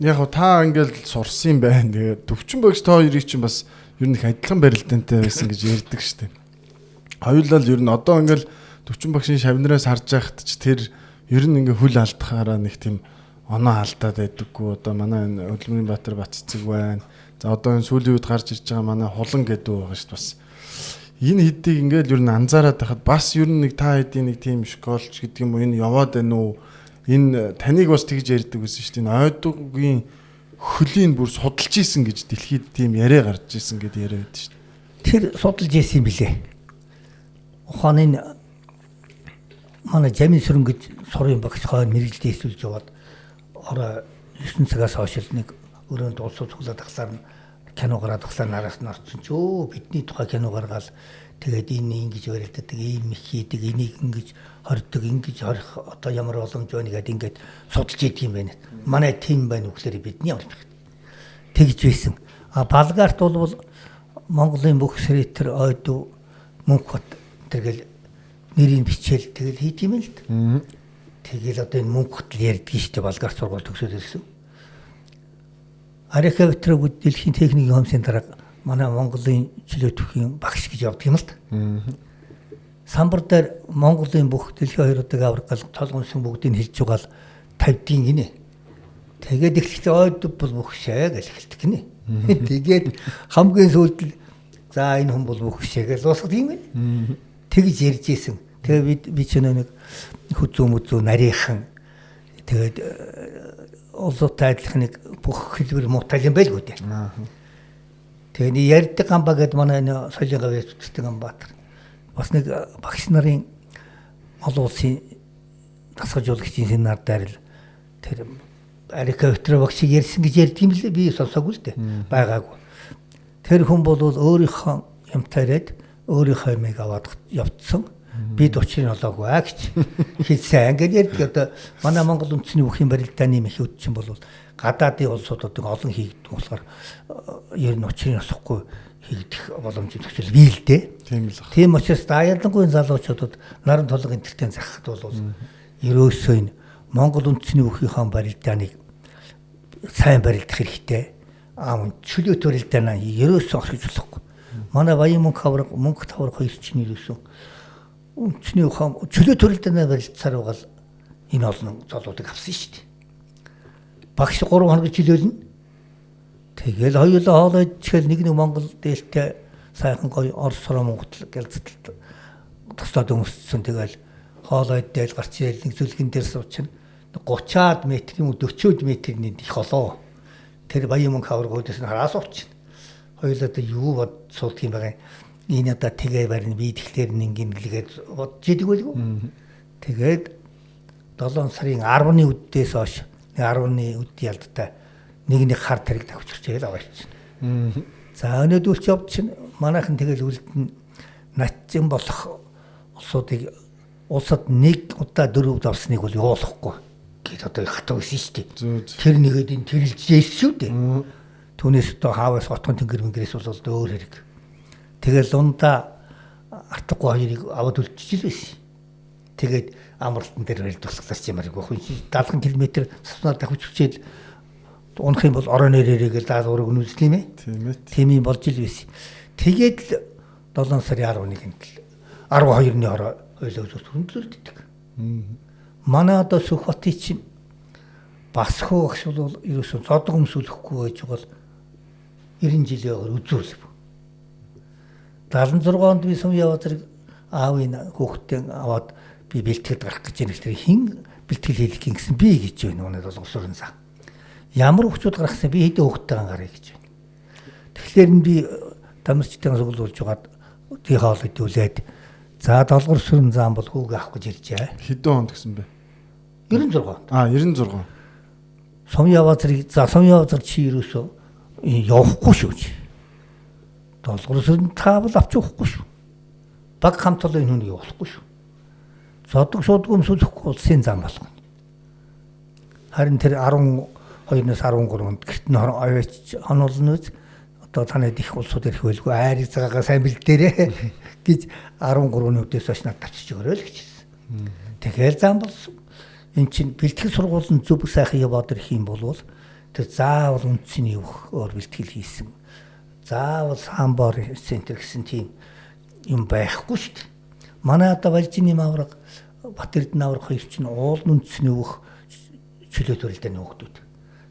[SPEAKER 2] яг та ингээл сурсан юм байна. Тэгээд төвчин багш та хоёрыг чинь бас ер нь их адилхан барилдаантай байсан гэж ярьдаг штеп. Хоёулаа л ер нь одоо ингээл төвчин багшийн шавнараас харж байхад ч тэр ер нь ингээ хөл алдахаараа нэг тийм оноо алдаад байдаггүй. Одоо манай Хөдөлмөрийн Баатар Баццэг байна. За одоо энэ сүүлийн үед гарч ирж байгаа манай хулан гэдэг байгаа шүү дээ бас. Энэ хэдийг ингээл ер нь анзаараад байхад бас ер нь нэг та хэдийн нэг тийм школч гэдэг юм уу энэ яваад байна уу? Энэ таныг бас тэгж ярьдаг байсан шүү дээ. Энэ ойдгийн хөлийн бүр судалж исэн гэж дэлхийд тийм яриа гарч исэн гэдээ яриа байдаг шүү дээ.
[SPEAKER 3] Тэр судалж исэн билээ. Ухааны манай Жамин сүрэн гэж сурын багш хойно мэрэгжлээ эсвэл яваад ороо 9 цагаас хойш нэг өрөөнд улсуу цуглаад тахлаар кино гараад тахлаар нараас нь орсон ч бидний тухай кино гаргаал тэгээд энэ ингэж барилддаг ийм их хийдэг энийг ингэж хордог ингэж хорих одоо ямар боломж байна гэдээ ингээд судалж идэг юм байна. Манай тим байна үгээр бидний авах. Тэгж байсан. Балгаарт бол Монголын бүх сэрэтэр ойдуу Мөнхбат тэгэл нэрийг бичээл тэгэл хийд юм л да. Тэгэл одоо энэ Мөнхбат л ярьдаг шүү дээ Балгаар сургууль төгсөөд ирсэн. Арика Витрог дэлхийн техникийн хомсын дараа манай Монголын чөлөө төвхийн багш гэж явдаг юм л да. Самбар дээр Монголын бүх дэлхийн 2 удаа аврагал толгонсон бүгдийг хэлж байгаа л 50-ийн гинэ. Тэгээд эхлэхдээ ойд бол бүхшээ гэж эхэлдэг гинэ. Тэгээд хамгийн сүүлд за энэ хүн бол бүхшээ гэж дуусгад юм байна. Тэгж ярьж исэн. Тэгээ би ч нэг хүзүү нарийнхан тэгээд улсуутай адилхан нэг бүх хэлбэр муутай юм байлгүй дээ. Тэгээд ярьдаг гамбаа гэд манай соёлын гавьяа зүтгдэг Гамбаатар. Бас нэг багш нарын олон улсын дасгалжуулагчийн семинар дээр л тэр Арика Витрог багшийг ярьсан гэж ярьд юм лээ. Би сонсоогүй л дээ. Байгаагүй. Тэр хүн бол өөрийнхөө юмтай ирээд өөрийнхөө юмыг аваад явцсан. Би дучрын олоогүй гэж хэлсэн. Ингээд ярьдаг одоо манай Монгол үндэсний бүхийн барилдааны их үдчин бол гадаадын улсуудад олон хийгдэх болохоор ер нь учрын олохгүй хийгдэх боломж төгсөл бий л дээ.
[SPEAKER 2] Тийм л баг.
[SPEAKER 3] Тийм учраас даялангуйн залуучуудад наран толгой интертэн захад бол ерөөсөө энэ Монгол үндэсний бүхийнхаа барилдааныг сайн барилдах хэрэгтэй. Чөлөө барилдаанаа ерөөсөө орхиж болохгүй. Манай Баян мөнх тавар хоёр чинь ерөөсөө үндэсний ухаан чөлөө барилдаанаа барилдсаар байгаа энэ олон залуудыг авсан шүү дээ. Багш 3 хоног жилөөлнө. Тэгэл хоёулаа хоолойд чихэл нэг Монгол дээлтэй сайхан гоё Орос Монгол гэлцэлт тусдаад өмссөн. Тэгэл хоолойд дээл гарч ирэл нэг зүлгэн дээр суучна. 30-аад метр юм уу 40-од метрийн их олоо. Тэр Баян мөнх аврагуудаас нь хараа суучна. Хоёулаа одоо юу бод суулт юм байгаа. Энэ одоо тэгээ барин би тэгэхээр ингэнгэлгээд бодж идэг байлгүй. Тэгээд 7 сарын 10-ны үдээс хойш 10-ны үд ялдтай нэг хар тариг тавьчихж байгаа аваарчихна. За өнөөдөр ч явчихна. Манайхан тэгэл үлдэн натчин болох улсуудыг улсад нэг удаа 4 удаа авсныг бол явуулахгүй гэд одоо хатаа байсан шүү дээ. Тэр нэгэд энэ тэрэлж ийс шүү дээ. Түүнээс одоо хааваас отгон тэнгэр мэнгэрээс бол өөр хэрэг. Тэгэл ундаа артггүй хоёрыг аваад үлдчихэж байсан. Тэгээд амралтан дээр барил тусгалаач юмарыг бохын 70 км цуснаар давхиж хүчээд унах юм бол орон нэрээрээ даалгаврыг үнэлсэн юм ээ.
[SPEAKER 2] Тийм ээ.
[SPEAKER 3] Тийм юм болж ил байсан. Тэгээд л 7 сарын 11-нд л 12-ны орой ойлоо зүс хөндлөлддөг. Манай одоо Сүхбатын чинь бас хөө агш бол ерөөсөө зодог өмсөөлөхгүй байж бол 90 жилийн үзүүлв. 76 онд би Сум Яваазрыг аавын хүүхдтэй аваад би бэлтгэл гарах гэж байна. Тэр хин бэлтгэл хийх гэсэн би гэж байна. Өнөөдөр бол уурын заа. Ямар хүүхдүүд гаргасан би хэдэн хүүхдтэй гаргая гэж байна. Тэгэхээр би тамирчтай суглуулж байгаад тий хоол хөдөлээд за долгор сүрэн заан бол хүүг авах гэж иржээ.
[SPEAKER 2] Хэдэн онд гэсэн бэ?
[SPEAKER 3] 96.
[SPEAKER 2] 96.
[SPEAKER 3] Сум Яваазар чи юусоо явахгүй шүү. Долгор сүрэн таавал авч явахгүй шүү. Баг хамтлаа энэ хүнийг явуулахгүй шүү. Зодог шууд өмсөөлөхгүй улсын зам болгоно. Харин тэр 12-наас 13-нд гэртэн аваач хонолно үз. Одоо танад их улсууд ирэх байлгүй айрыг цагаагаа сайн бэлдээрээ гэж 13-ны үдээс хойш надад тавьчих өгөөрэй л гэж хэлсэн. Тэгэхээр зам болсон. Энд чинь бэлтгэл сургуулийн зөв сайхан яваад ирэх юм бол тэр заавал үндсний өөр бэлтгэл хийсэн. Заавал самбар центр гэсэн тийм юм байхгүй шүү дээ. Манай одоо Валжины авраг Батэрдэн авраг хоёр чинь уулын үндсний өөх чөлөө төрөлтэй нөхдүүд.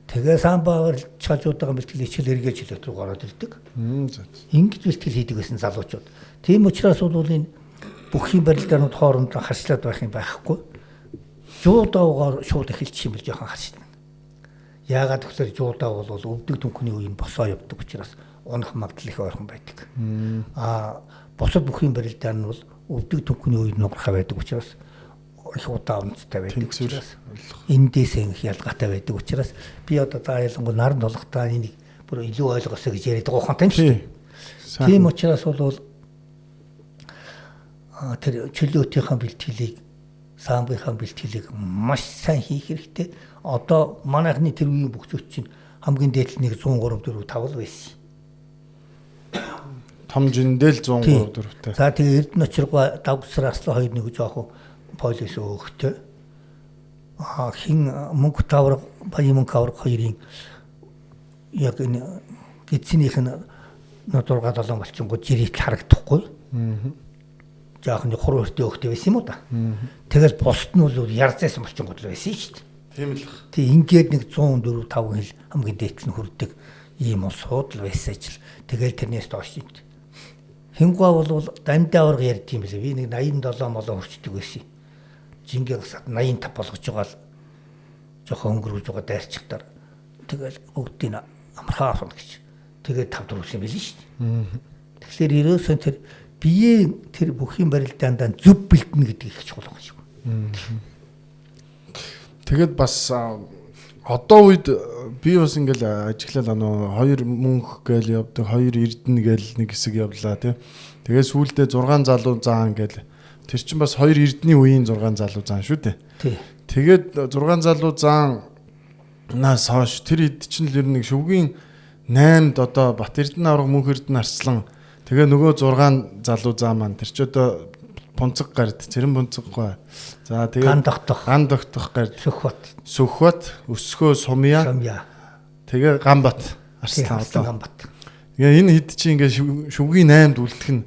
[SPEAKER 3] Тэгээ самбаар чажуудаа бэлтгэл хичээл эргээ чөлөөт рүү гараад ирдэг. Ингэж бэлтгэл хийдэг гэсэн залуучууд. Тийм учраас бол энэ бүхий барилдаанууд хоорондоо харьцаад байх юм байхгүй. Жуудаавгаар шууд эхэлчих юм бол жоохон харьцна. Яагаад гэвэл жуудаа бол өвдөг дүнхний үеийн босоо явдаг учраас унах магадлал их ойрхон байдаг. Босод бүхий барилдаан нь бол өвдөг дүнхний үеийн нугархаа байдаг учраас их удаа унцтай байдаг учраас эндээс их ялгаатай байдаг учраас би одоо ялангуяа наран толготаа энийг бүр илүү ойлгосоо гэж яриад байгаа юм шүү дээ. Тийм учраас бол тэр чөлөөтийнхаа бэлтгэлийг самбынхаа бэлтгэлийг маш сайн хийх хэрэгтэй. Одоо манайхны тэр үеийн бүхчүүд чинь хамгийн дээдл нэг 103 4 5 байсан.
[SPEAKER 2] Том жиндэл 103 4-тэй.
[SPEAKER 3] За тэгээ Эрдэнэ очиргоо давгсар аслаа хоёр нэг жоохон полис өөхтэй. Хин мөнгө тавраг баян мөнгө авраг хоёрын яг энэ гидсийнх нь 6 7 болчихгоо жирийт харагдахгүй. Жаахан хурууртэй өөхтэй байсан юм уу да. Тэгэл босд нь бол ярзайсан болчихгоо л байсан шүү дээ.
[SPEAKER 2] Тийм л.
[SPEAKER 3] Тэг ингээд нэг 104 5 хил хамгийн дээдл нь хүрдэг ийм улсууд л байсан ажил. Тэгэл тэрнээс доош юм. Хингуа бол дамдаа авраг ярьд юм билээ. Би нэг 87 молоо хүрчдэг байсан. Жингээ гасаад 85 болгож байгаа л жоохон өнгөрүүлж байгаа дайрчихтаар тэгэл бүгдийг амархаа авах гэж. Тэгээд тав дөрвсөн билээ шүү дээ. Тэгэхээр ерөөсөө тэр биеэ тэр бүхий барилдаандаа зөв бэлтэнэ гэдэг их чухал байгаа шүү.
[SPEAKER 2] Тэгээд бас одоо үед би бас ингээл ажиглал хоёр мөнх гээл явдаг, хоёр эрдэнэ гээл нэг хэсэг явлаа тий. Тэгээд сүүлдээ 6 залуу заан гээл тэр чинь бас хоёр эрдэнийн үеийн 6 залуу заан шүү дээ.
[SPEAKER 3] Тий.
[SPEAKER 2] Тэгээд 6 залуу заан нас хойш тэр хэд чинь л ер нь шүвгийн 8-д одоо Бат Эрдэнэ авраг мөнх Эрдэнэ арслан тэгээ нөгөө 6 залуу заа маань тэр ч одоо Пунцэг гард цэрэн пунцэггүй. За тэгээ ган тогтох гард Сүхбат өсгөө Сумья. Тэгээ Ганбат Арслан одоо
[SPEAKER 3] Ганбат.
[SPEAKER 2] Энэ хэд чи ингээ шүвгийн 8-д үлдэх нь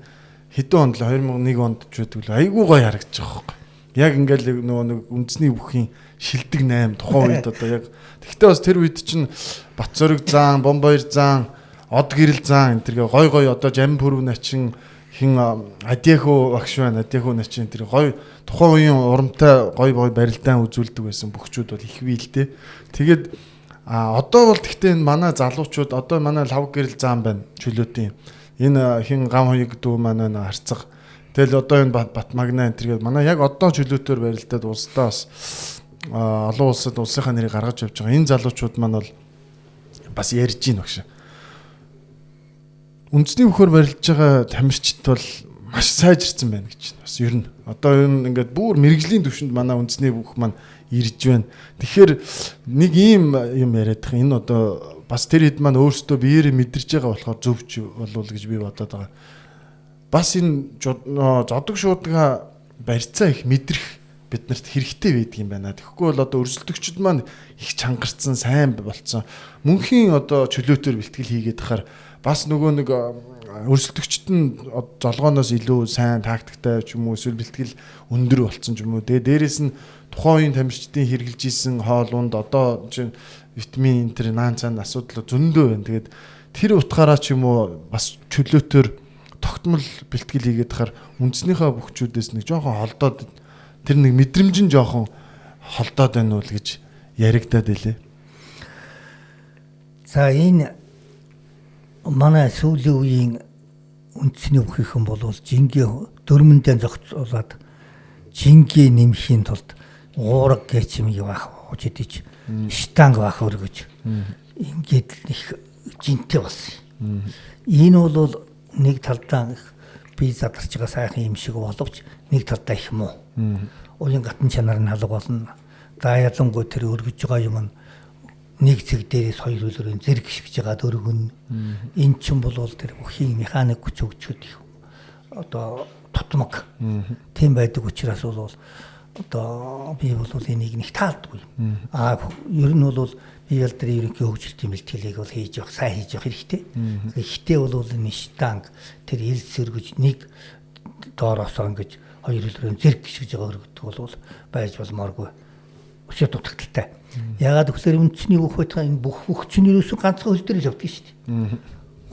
[SPEAKER 2] хэдэн онд л 2001 онд ч байдаг л айгүй гоё харагдаж байгаа байхгүй. Яг ингээл нөгөө нэг үндэсний бүхийн шилдэг 8 тухайн үед одоо яг тэгтээ бас тэр үед чинь Батцорог заан, Бомбоёр заан, Од гэрэл заан энэ гой гой одоо Жамин Пүрв начин хин Адяхуу багш байна. Адяхуу начин тэр гой тухайн үеийн урамтай гой барилдаан үзүүлдэг байсан бүхчүүд бол их бий л дээ. Тэгээд одоо бол тэгтээ манай залуучууд одоо манай лав гэрэл заан байна чөлөөтийн. Энэ хин гам хоёг дүү манай харцаг. Тэгэл одоо энэ Батмагна энэ тэргээд манай яг одоо чөлөөтөөр барилдаад улсдаа бас олон улсад улсынхаа нэрийг гаргаж явж байгаа. Энэ залуучууд маань бол бас ярьж гин багш. Үндэсний бүхөр барилж байгаа тамирчид бол маш сайжирсан байна гэж байна. Бас ер нь одоо энэ ингээд бүр мэрэгжлийн түвшинд манай үндэсний бүх маань ирж байна. Тэгэхээр нэг ийм юм яриад байгаа. Энэ одоо бас тэр хэд маань өөрсдөө биеэрээ мэдэрч байгаа болохоор зөвч болов гэж би бодоод байгаа. бас энэ зодог шууданга барьцаа их мэдрэх биднэрт хэрэгтэй байдаг юм байна. Тэгэхгүй бол одоо өрсөлдөгчд маань их чангарцсан, сайн болцсон. Мөнхийн одоо чөлөөтөөр бэлтгэл хийгээд тахаар бас нөгөө нэг өрсөлдөгчд нь золгооноос илүү сайн тактиктай ч юм уу эсвэл бэлтгэл өндөр болцсон ч юм уу. Тэгээ дээрэс нь тухайн үеийн тамирчдын хэрэгжилж исэн хоол унд одоо чинь витамин энэ наан цаана асуудал зөндөө байна. Тэгээд тэр утгаараа ч юм уу бас чөлөөтөөр тогтмол бэлтгэл хийгээд тахаар үндснийхээ бүхчүүдээс нэг жоохон холдоод тэр нэг мэдрэмж нь жоохон холдоод байна уу гэж яригадаад илээ.
[SPEAKER 3] За энэ манай сүүлийн үеийн үндэсний бүхийнхэн бол жингийн дөрмөндөө зохицуулаад жингээ нэмхийн тулд уураг гэж юм яах гэж идэж штанг баах өргөж ингээд их жинтэй болсон. Энэ бол нэг талдаа би задарч байгаа сайхан юм шиг боловч нэг талдаа их муу. Уян гатан чанар нь халга болно. За ялангуяа тэр өргөж байгаа юм нь нэг цэг дээрээс хоёр хөлөөрөө зэрэг гიშгэж байгаа дөргөн. Энэ ч юм бол тэр бүхийн механик хүч хөгжүүд их одоо тутмаг. Тийм байдаг учраас бол одоо би бол энийг нэг таалдгүй. Ер нь бол би ял тэр ерөнхий хөгжилтийн бэлтгэлийг бол хийж явах, сайн хийж явах хэрэгтэй. Гэхдээ бол энэ штанг тэр элс өргөж нэг доороосоо ингэж хоёр хөлөөрөө зэрэг гიშгэж байгаа өргөдөг бол байж болмооргүй. Өсөж дутагдaltaй. Ягаад гэвэл үндэсний бүх байтга энэ бүх чинь ерөөсөө ганцхан хөл дээр л явдаг шүү дээ.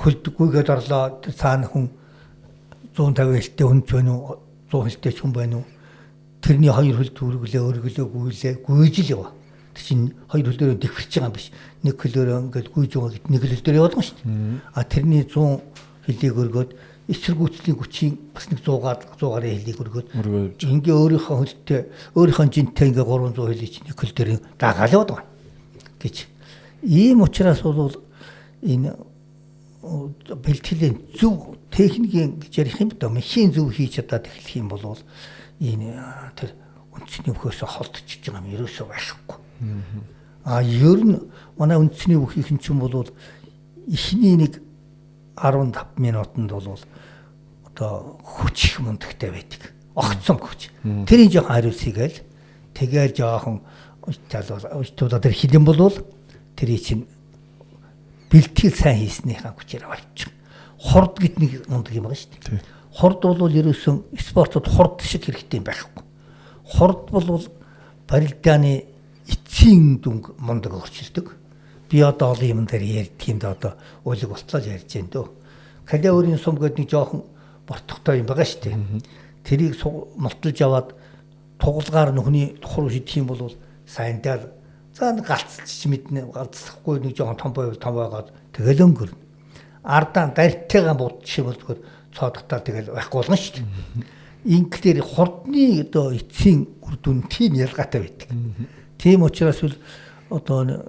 [SPEAKER 3] Хөлдөггүйгээд орлоо цаана хүн 150 хэлтэй хүн ч байна уу 100 хэлтэй ч хүн байна уу тэрний хоёр хөлд өргөлөө гүйж л яваа. Тэр чинь хоёр хөл дээр дэвхэрч байгаа юм биш. Нэг хөлөөрөө ингээд гүйж байгаа гэд нэг хөл дээр явуулсан шүү дээ. Тэрний 100 хэлийг өргөөд эсэргүүцлийн хүчийн бас нэг 100-аар хэлийг өргөөд ингээ өөрийнхөө хөлтэй өөрийнхөө жинтэй ингээ 300 хэлийг чинь нэг хөл дээр даагаал яваад байгаа гэж. Ийм учраас бол энэ бэлтгэлийн зөв техникийн гэж ярих юм да машин зөв хийж чадаад эхлэх юм бол энэ тэр үндэсний бүхээс холдчихж байгаа юм ерөөсөө байхгүй. Ер нь манай үндэсний бүхийнхэн ч юм бол эхний нэг 15 минутанд бол одоо хүч их мундагтай байдаг. Огцом хүч. Тэрийг жоохон хариулсыг гээл тэгэл жоохон уйтуулаад тэр хилэн болвол тэрийг чинь бэлтгэл сайн хийснийхаа хүчээр авчих. Хорд гэд нэг мундаг юм байна шүү дээ. Хорд бол ерөөсөн спортод хорд шиг хэрэгтэй юм байхгүй. Хорд бол барилдааны эцсийн дүнг мундаг орчилдог. Би одоо олон юм дээр ярьдаг юм да одоо уйлаг болтлоо ярьж байна дөө. Калиорийн сум гэдэг нэг жоохон бортохтой юм байгаа шүү дээ. Тэрийг мулталж аваад тугалгаар нөхний тухар шидэх юм бол сайндаар за галцчих мэднэ галцлахгүй нэг жоохон том байгаад тэгэл өнгөрнө. Ардаа дайртайгаа будчих юм бол цоодготаа тэгэл байхгүй болно шүү дээ. Ингээр хурдны одоо эцсийн үр дүн тийм ялгаатай байдаг. Тийм учраас л одоо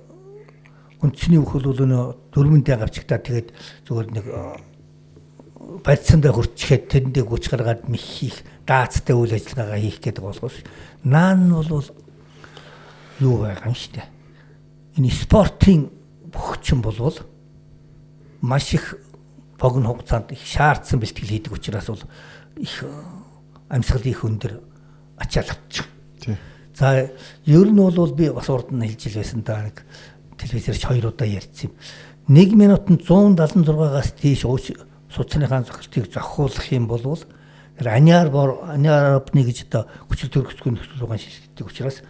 [SPEAKER 3] үндэсний бүхэл бол нөө дөрмөндөө гавчигтаа тэгээд зүгээр нэг барьцсандаа хурцчихэд тэрэндээ гүч гаргаад мих хийх даацтай үйл ажиллагаагаа хийх гэдэг болохоос наан бол юу байгаа юм шүү дээ. Энэ спортын бүх чинь болвол маш их богино хугацаанд их шаардсан бэлтгэл хийдэг учраас бол их амьсгалын их өндөр ачаал авчих. За ер нь бол би бас урд нь хэлж байсан да нэг телевизэрч 2 удаа ярьсан юм. 1 минутанд 176-аас тийш суцныхаа зохилтыг зохиулах юм бол аниарбны гэж одоо хүчил төрөлхтгөө нөхцөл байгаа шилждэг учраас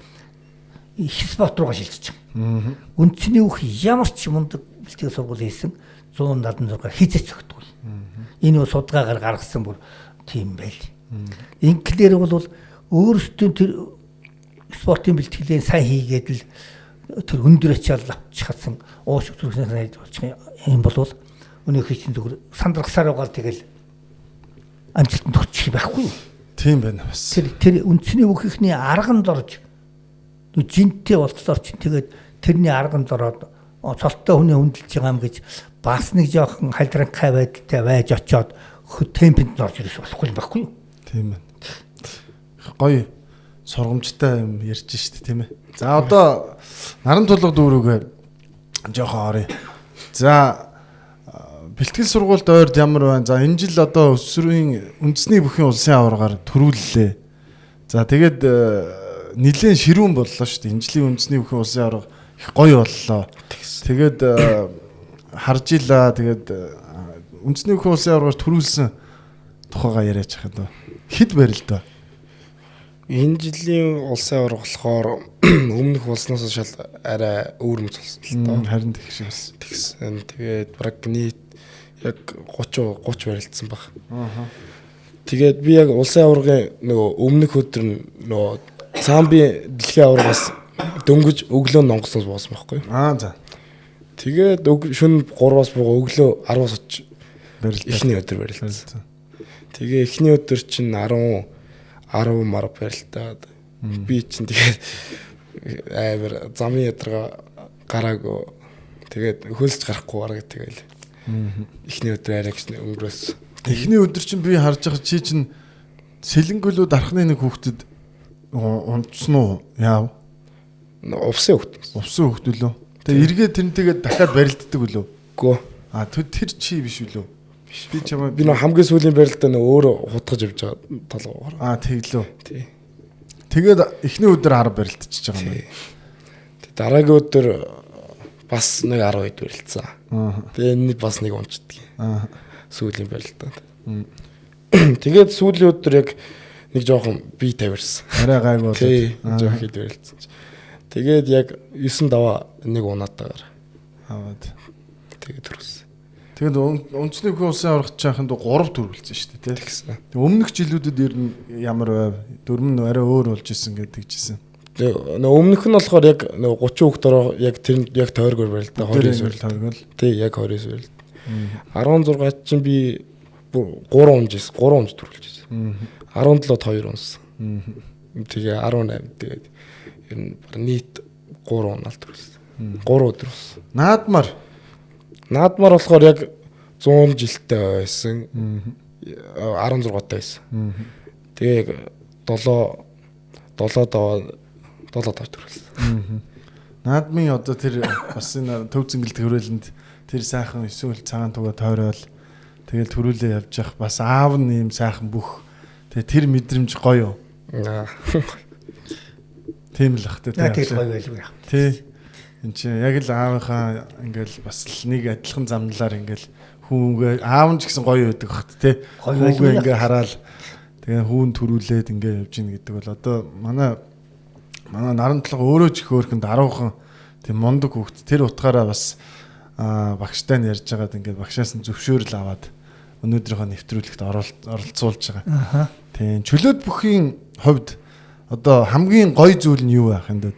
[SPEAKER 3] их спорт руугаа шилжиж байгаа. Үндэсний бүх ямар ч мундаг бэлтгэл сургууль хийсэн 176 хизээч зохитгүй. Энэ бол судалгаагаар гаргасан бүр тийм байл. Инглээр бол өөрсдөө тэр спортын бэлтгэлийн сайн хийгээд л тэр өндөр ачаал авчихсан ууш зүрхнээс найд болчих юм бол өнөөхий чинь зүгээр сандрагсаар угаал тэгэл амжилтанд хүрчих байхгүй юу?
[SPEAKER 2] Тийм байна бас.
[SPEAKER 3] Тэр үндэсний бүхийхний арганд орж жинтэй болтлоор чинь тэгээд тэрний арганд ороод цолтой хүний хөндлөж байгаа юм гэж бас нэг жоохон халдранхай байдалтай байж очоод темпэнд орж ирэх болохгүй юм байхгүй юу?
[SPEAKER 2] Тийм байна. Гоё сургамжтай юм ярьж штэ тийм ээ. За одоо наран тулга дүүрүүгээ жоохон оръё. За Бэлтгэл сургуульд ойрд ямар байна? За энэ жил одоо өсвөрийн үндэсний бүхий улсын аваргаар төрүүллээ. За тэгээд нэлээд ширүүн боллоо шүү дээ. Энэ жилийн үндэсний бүхий улсын аварга их гоё боллоо. Тэгээд харж илаа. Тэгээд үндэсний бүхий улсын аваргаар төрүүлсэн тухайгаа яриач хаад. Хэд барил доо.
[SPEAKER 4] Энэ жилийн улсын аварга болохоор өмнөх улснаас шал арай өөр мэт болсон л доо.
[SPEAKER 2] Харин тэгш шигс.
[SPEAKER 4] Тэгсэн. Тэгээд баг нийт яг 30 барилдсан баг. Тэгээд би яг улсын аваргын нөгөө өмнөх өдөр нөгөө Самби дэлхийн аваргаас дөнгөж өглөө нонгоснос буусан байхгүй.
[SPEAKER 2] За.
[SPEAKER 4] Тэгээд шөнө 3-аас бууга өглөө 10-аас очиж
[SPEAKER 2] барилдаа.
[SPEAKER 4] эхний өдөр барилдсан. Тэгээ эхний өдөр чинь 10 мар барилдаад би чинь тэгээд амар замын ядрага гараагүй. Тэгээд хөлж гарахгүй гараг тэгэл. Эхний өдөр арай гэж өнгөрөөс.
[SPEAKER 2] Эхний өдөр чинь би харж байгаа чи чинь сэлэнгөлүүд архны нэг хүүхдэд унтсан уу? Яав?
[SPEAKER 4] Увсын хөлт.
[SPEAKER 2] Увсан хүүхд үлээ. Тэгээ эргээд тэрнтэйгээ дахиад барилддаг үлээ.
[SPEAKER 4] Гөө.
[SPEAKER 2] Тэр чи биш үлээ. Би чамаа
[SPEAKER 4] би хамгийн сүүлийн барилдаа өөрөө хутгаж явж байгаа толгоор.
[SPEAKER 2] Тэглөө.
[SPEAKER 4] Тий.
[SPEAKER 2] Тэгээд эхний өдөр 10 барилдчихж байгаа юм байна.
[SPEAKER 4] Тэг дараагийн өдөр бас нэг 10 хэд барилдсан. Тэгээ энэ бас нэг унцдаг. Сүүлийн барилдаа. Тэгээд сүүлийн өдөр яг нэг жоохон бие тавирсан.
[SPEAKER 2] Арай гайг болоо.
[SPEAKER 4] Тий. Жоохон хэд барилдсан. Тэгээд яг 9 даваа нэг унаатаагаар
[SPEAKER 2] аваад.
[SPEAKER 4] Тэгээд төрүүлсэн.
[SPEAKER 2] Тэгээд үндэсний бүхий улсын аварга чанханд 3 төрүүлсэн шүү дээ, тий.
[SPEAKER 4] Тэгсэн.
[SPEAKER 2] Өмнөх жилүүдэд ер нь ямар байв? Дөрөв нь арай өөр болж исэн гэдэг жисэн.
[SPEAKER 4] Өмнөх нь болохоор яг 30 хүүхд ороо яг тэр яг тойргоор барилдаа 29
[SPEAKER 2] тойргол.
[SPEAKER 4] Тий, яг 29 барилд. 16-ад чинь би 3 унж төрүүлж байсан. 17-д 2 унсан. Тэгээ 18 тэгээд ер нь нийт 3 унаалт төрүүлсэн. 3 өдөр болсон. Наадмаар болохоор яг 100 жилтэй байсан. 16 таа байсан. Тэгээ 7 даваа төрүүлсэн.
[SPEAKER 2] Наадмын одоо тэр бас энэ төв зингэлт хөрөөлөнд тэр сайхан эсвэл цагаан тугаа тойрол тэгэл төрүүлээ явж явах бас аав нь ийм сайхан бүх тэр мэдрэмж гоё юу? Тийм л ах
[SPEAKER 3] тийм гоё байлгүй яах.
[SPEAKER 2] Тий. Энд чинь яг л аавынхаа ингээл бас л нэг адилхан замналаар ингээл хүүгээ аав нь ч гэсэн гоё байдаг бахт тий. Хүүгээ ингээ хараад тэгээ хүүн төрүүлээд ингээ явж ийн гэдэг бол одоо манай наран толго өөрөө ч хөөхөнд 10хан тийм мундаг хүүхд тэр утгаараа бас багштай нь ярьж байгаад ингээд багшаас нь зөвшөөрөл аваад өнөөдрийнхөө нэвтрүүлэгт оролцуулж байгаа. Тийм чөлөөт бүхийн хувьд одоо хамгийн гоё зүйл нь юу байх юм бэ?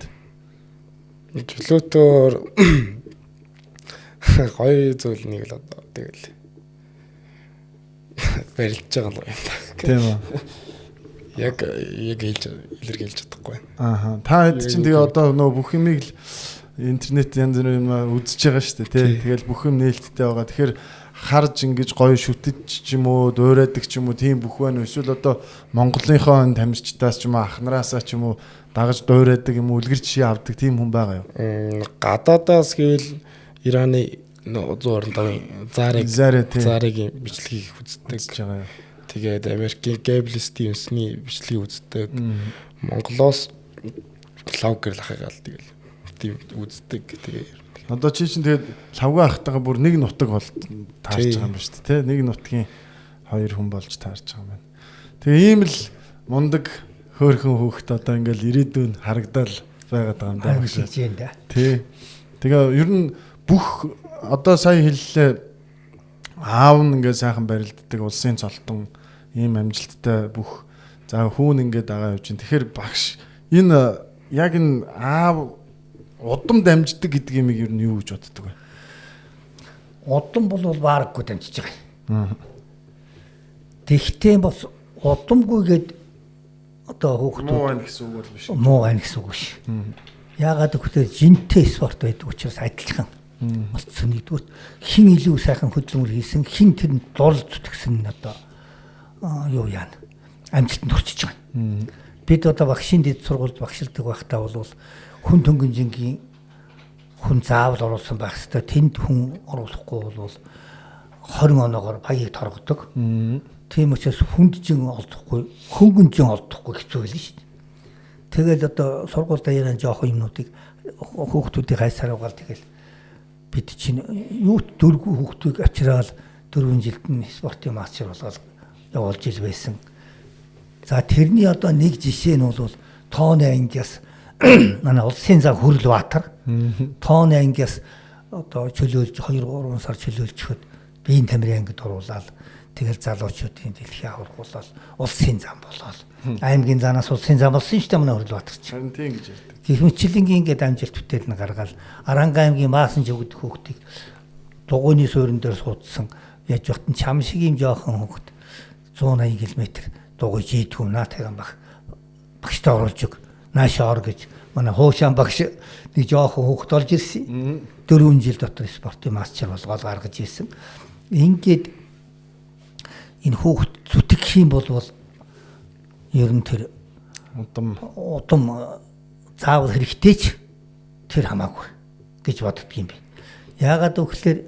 [SPEAKER 4] Чөлөөтөөр гоё зүйл нэг л одоо тэгэл барилж байгаа л юм.
[SPEAKER 2] Тийм үү.
[SPEAKER 4] Яг илэрхийлж чадахгүй.
[SPEAKER 2] Та хэд чинь тэгээ одоо нөгөө бүх юмыг л интернет янз бүр юм үзэж байгаа шүү дээ тий. Тэгэл бүх юм нээлттэй байгаа. Тэгэхээр харж ингэж гоё шүтэж ч юм уу, дуурайдаг ч юм уу тийм бүх байна. Эсвэл одоо Монголынхоо тамирчдаас ч юм уу, ахнараасаа ч юм уу дагаж дуурайдаг юм уу, үлгэр жишээ авдаг тийм хүн байгаа юу?
[SPEAKER 4] Гадаадаас гэвэл Ираны 125-ын Зарыг бичлэгийг үздэг
[SPEAKER 2] байгаа юу?
[SPEAKER 4] Тэгээд Америкийн Gable Stevens-ний бичлэгийг үздэг. Монголоос Лавгер лахагаал тэгэл тийм үздэг. Тэгээ
[SPEAKER 2] одоо чи чинь тэгээд лавга ахтайгаа бүр нэг нутаг бол таарч байгаа юм ба шүү дээ. Нэг нутгийн 2 хүн болж таарч байгаа юм байна. Тэгээ ийм л мундаг хөөрхөн хөөхт одоо ингээл ирээдүйн харагдал байгаад байгаа юм даа гэж байна. Тий. Тэгээ ер нь бүх одоо сая хэллээ аав нь ингээд сайхан барилддаг улсын цолтон ийм амжилттай бүх за хүүн ингээд агаа явж байна. Тэгэхээр багш энэ яг энэ аав удам дамждаг гэдэг юм ер нь юу гэж боддог вэ?
[SPEAKER 3] Удам бол баараггүй дамжиж байгаа. Тэгтээ бас удамгүйгээд одоо хүүхдүүд
[SPEAKER 2] муу байна гэсэн үг бол биш.
[SPEAKER 3] Муу байна гэсэн үг биш. Яагаад гэвэл жинтэй спорт байдаг учраас адилхан. Бас нэгдүгээр хин илүү сайхан хөдөлмөр хийсэн, хин тэр дол зүтгэсэн одоо юу яана амжилтанд хүрчиж байгаа. Бид одоо багшийн дэд сургуульд багшилдаг байхдаа бол хүн төнгөнжингийн хүн заавал оруулсан байх хэвээр тэнд хүн оруулахгүй бол 20 оноогоор баяыг торгодог. Тийм учраас хүнджин олдохгүй, хөнгөнжин олдохгүй хэцүү байлаа шүү дээ. Тэгэл одоо сургуультай яран жоохон юмнуудыг хүүхдүүдийн хайсаар угаал тэгэл бид чинь юу дөрвөн хүүхдийг авчираад 4 жилд нь спортын мастер болгоод явуулж ил байсан. За тэрний одоо нэг жишээ нь бол тооны ангиас манай улсын зам Хүрэл Баатар тооны ангиас одоо чөлөөлж 2-3 сар чөлөөлж өгöd биеийн тамирын ангид оруулаад тэгэл залуучуудын дэлхийн аврагуулаад улсын зам болоод аймгийн занаас улсын зам болсон шүү дээ манай Хүрэл Баатар чинь.
[SPEAKER 2] Харин тийм гэж ярьдаг.
[SPEAKER 3] Гэрмэчлэнгийн ингээд амжилт бүтээл нь гаргаад Аранга аймгийн маасан жигд хүүхдийг дугуйны суурин дээр суудсан яаж вахтан чам шиг юм жоохон хүүхд 180 км дугуй жийдгүү наатайган багштай оруулж өг наашаа ор гэж манай хуушаан багш нэг жоохон хүүхд олж ирсэн. 4 жил дотор спортын мастер болгоод гаргаж ирсэн. Ингээд энэ хүүхд зүтгэх юм бол ер нь тэр удам заавал хэрэгтэй ч тэр хамаагүй гэж боддөг юм бэ. Яагаад гэвэл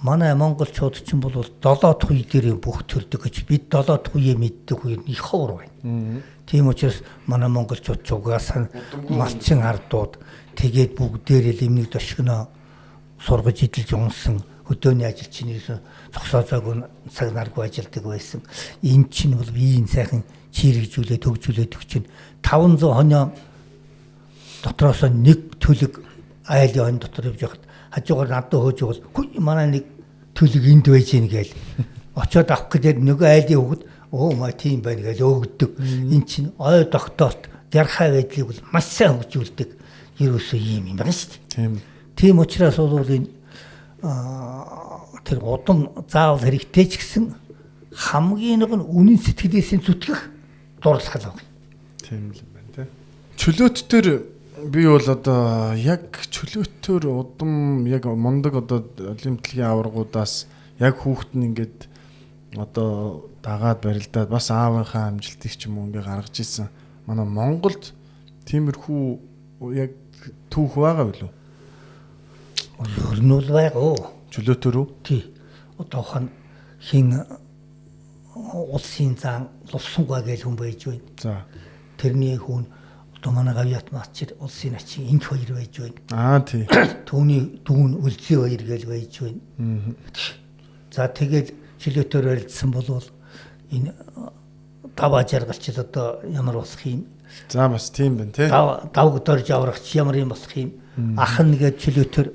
[SPEAKER 3] манай монголчууд ч юм бол 7 дахь үе дээр бүх төрдөг гэж бид 7 дахь үеэ мэддэг үе нь их ховор байна. Тийм учраас манай монголчууд ч угаасаа малчин ардууд тэгээд бүгдээрээ лимнийг дошгоно сургаж идэлж унсан хөдөөний ажилчин ерөөсөн зогсоозоогүй цаг наргүй ажилдаг байсан. Энэ чинь бол биеийн сайхан чирэгжүүлээ төгжүүлээд өг чинь 500 хоноо дотроос нэг төлөг айлын хонь дотор явж байхад хажуугаар надад хөөж бол манай нэг төлөг энд байж гин гээл очиод авах гэдэг нөгөө айлын хөвгд маа тийм байна гэж өгдөг. Эн чинь ой тогтоолт ярхаа байдлыг бол маш сайн хөгжүүлдэг. Ерөөсөө юм байна шүү дээ. Тийм учраас бол энэ тэр удам заавал хэрэгтэй ч гэсэн хамгийн нэг нь үнэн сэтгэлээс зүтгэх дурлах л байна.
[SPEAKER 2] Тийм л байна тий. Чөлөөт төр би бол одоо яг чөлөөтөөр удам яг мундаг одоо олимпиадын аваргуудаас яг хүүхэд нь ингээд одоо дагаад барилдаад бас аавынхаа амжилтыг ч юм уу ингээ гаргаж ирсэн. Манай Монголд тиймэрхүү яг түүх байгаа билүү?
[SPEAKER 3] Ер нь бол байгаа.
[SPEAKER 2] Чөлөөтөр үү?
[SPEAKER 3] Тий. Одоо хин улсын зан лувсангаа гэж хүн байж байна. За. Тэрний хүн одоо манай гавьяат мастер улсын ачин инх хоёр байж байна.
[SPEAKER 2] Тий.
[SPEAKER 3] Түүний дүүн үлзий хоёр гэж байж байна. За тэгээд чөлөөтөөр барилдсан болвол энэ даваа жаргалч одоо ямар болох юм?
[SPEAKER 2] За бас тийм байна тий.
[SPEAKER 3] Давг дорж аврагч ямар юм болох юм? Ах нэгээд чөлөөтөөр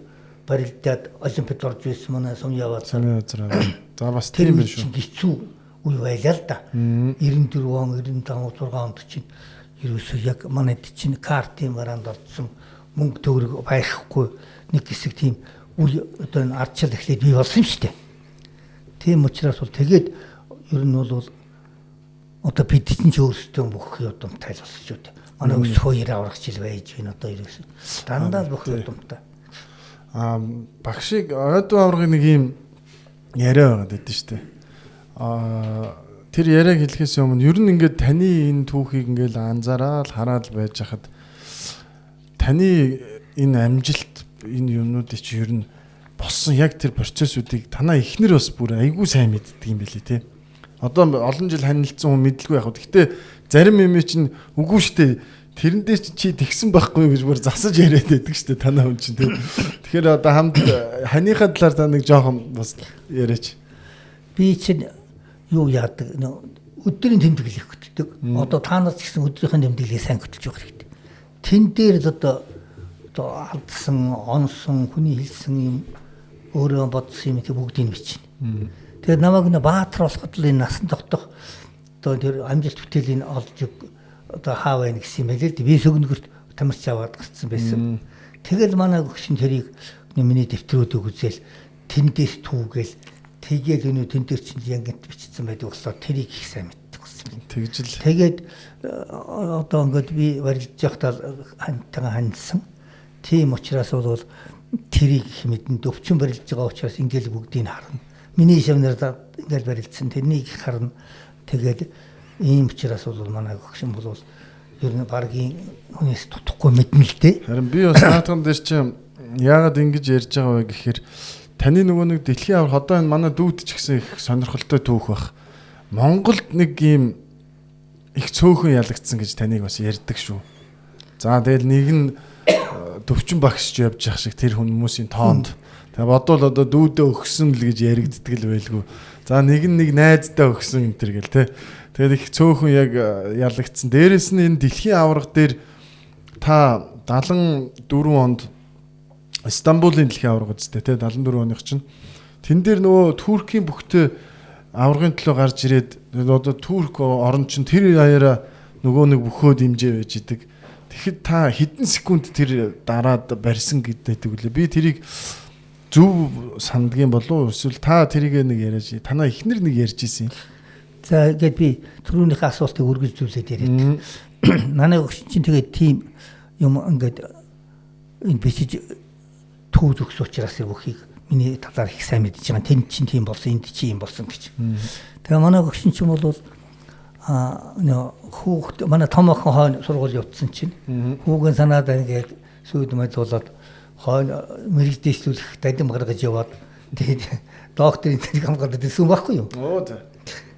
[SPEAKER 3] барилдаад олимпиад орж ирсэн манай сум яваад.
[SPEAKER 2] За бас тийм байна шүү.
[SPEAKER 3] Хэцүү үе байлаа л да. 94 он 95 6 онд чинь ерөөсөө яг манайд чинь картын бараанд орсон мөнгө төгрөг байхгүй нэг хэсэг тийм үе одоо энэ ардчил эхлээд бий болсон шүү дээ. Тийм учраас бол тэгээд ер нь бол одоо бид чинь ч өөрсдөө бүх юмтай л болчих шүү дээ. Манай өс хоёр аврагч ил байж байна одоо ерөөсөө. Дандаа бүх юмтай.
[SPEAKER 2] Багшиг ойдуу аврагын нэг юм яриа байгаад байдсан шүү дээ. Тэр яриаг хэлэхээс өмнө ер нь ингээд таны энэ түүхийг ингээд анзаараад хараад байж хахад таны энэ амжилт энэ юмнуудыг чи ер нь болсон яг тэр процессүүдийг танаа эхнэр бас бүр айгүй сайн мэддэг юм билий те. Одоо олон жил ханилцсан хүн мэдлгүй яг. Гэхдээ зарим юм чинь үгүй штэ тэрэндээ чи тэгсэн байхгүй гэж бүр засаж яриад байдаг штэ танаа хүн чинь те. Тэгэхээр одоо хамт ханыхаа талаар та нэг жоохон бас яриач.
[SPEAKER 3] Би чинь юу яадаг өдрийн тэмдэглэл их хөтөлдөг. Одоо та нар ч гэсэн өдрийн тэмдэглэлийг сайн хөтөлж явах хэрэгтэй. Тэн дээр л одоо алдсан, онсон, хүний хэлсэн юм өөрөө бодсон юм тийм бүгдийг бичнэ. Тэгээд намайг нэ баатар болоход л энэ насан тогтох одоо тэр амжилт бүтээлийн олж одоо хаа байна гэсэн юм байлээ л дээ. Би сөгнөгөрт тамирч аваад гарцсан байсан. Тэгэл манай гөгшин тэрийг миний дэвтрүүдийг үзэл тэндээс түүгээл тэгээд өнөө тэн дээр чинь янгент бичсэн байдаг болсоо тэрийг их сайн мэддэг болсон.
[SPEAKER 2] Тэгжил.
[SPEAKER 3] Тэгээд одоо ингээд би барилж явахдаа хантайгаа хандсан. Тийм учраас бол тэрийг их мэдэн өвчин барилж байгаа учраас ингээл бүгдийг харна. Миний шавнаар ингээл барилдсан тэрнийг харна. Тэгээд ийм учраас бол манай гөгшин бол ер нь багийн хүнээс тутахгүй мэднэ л дээ.
[SPEAKER 2] Харин би бас наадхан дээр чинь яагаад ингэж ярьж байгаа вэ гэхээр таны нөгөө нэг дэлхийн аврах одоо энэ манай дүүд ч гэсэн их сонирхолтой түүх байх. Монголд нэг ийм их цөөхөн ялагдсан гэж таныг бас ярьдаг шүү. За тэгэл нэг нь төвчин багшч явж явах шиг тэр хүмүүсийн тоонд. Тэгээ бодвол одоо дүүдээ өгсөн л гэж яригддаг л байлгүй. За нэг найздаа өгсөн энэ төр гэл те. Тэгээд их цөөхөн яг ялагдсан. Дээрээс нь энэ дэлхийн аврах дээр та 74 онд Стамбулын дэлхийн авраг үстэй те 74 оных чинь тэн дээр нөгөө Туркийн бүхтэй аврагын төлөө гарч ирээд одоо Турк орн чинь тэр аяараа нөгөө нэг бөхөөд имжээ байж идэг. Тэгэхэд та хэдэн секунд тэр дараад барьсан гэдэг үлээ. Би тэрийг зөв сандгийн болов уу эсвэл та тэрийг нэг яриаж танаа ихнэр нэг ярьж исэн.
[SPEAKER 3] За ингээд би түрүүнийхээ асуултыг үргэлжлүүлээд яриад. Манай өгч чинь тэгээд тийм юм ингээд энэ бичиж түүх өгс учраас бүхийг миний талаар их сайн мэдж байгаа. Тэнд чинь тийм болсон, энд чинь юм болсон гэж. Тэгээ манай өгч чинь бол хүүхд манай том охин хойно сургууль явуулсан чинь хүүгэн санаад ингээд сүйд мэдуулаад хойно мэрэгдэслүүлэх дадим гаргаж яваад тэгээд докторийн зэрэг хамгаалаад ирсэн байхгүй юу?
[SPEAKER 2] Оо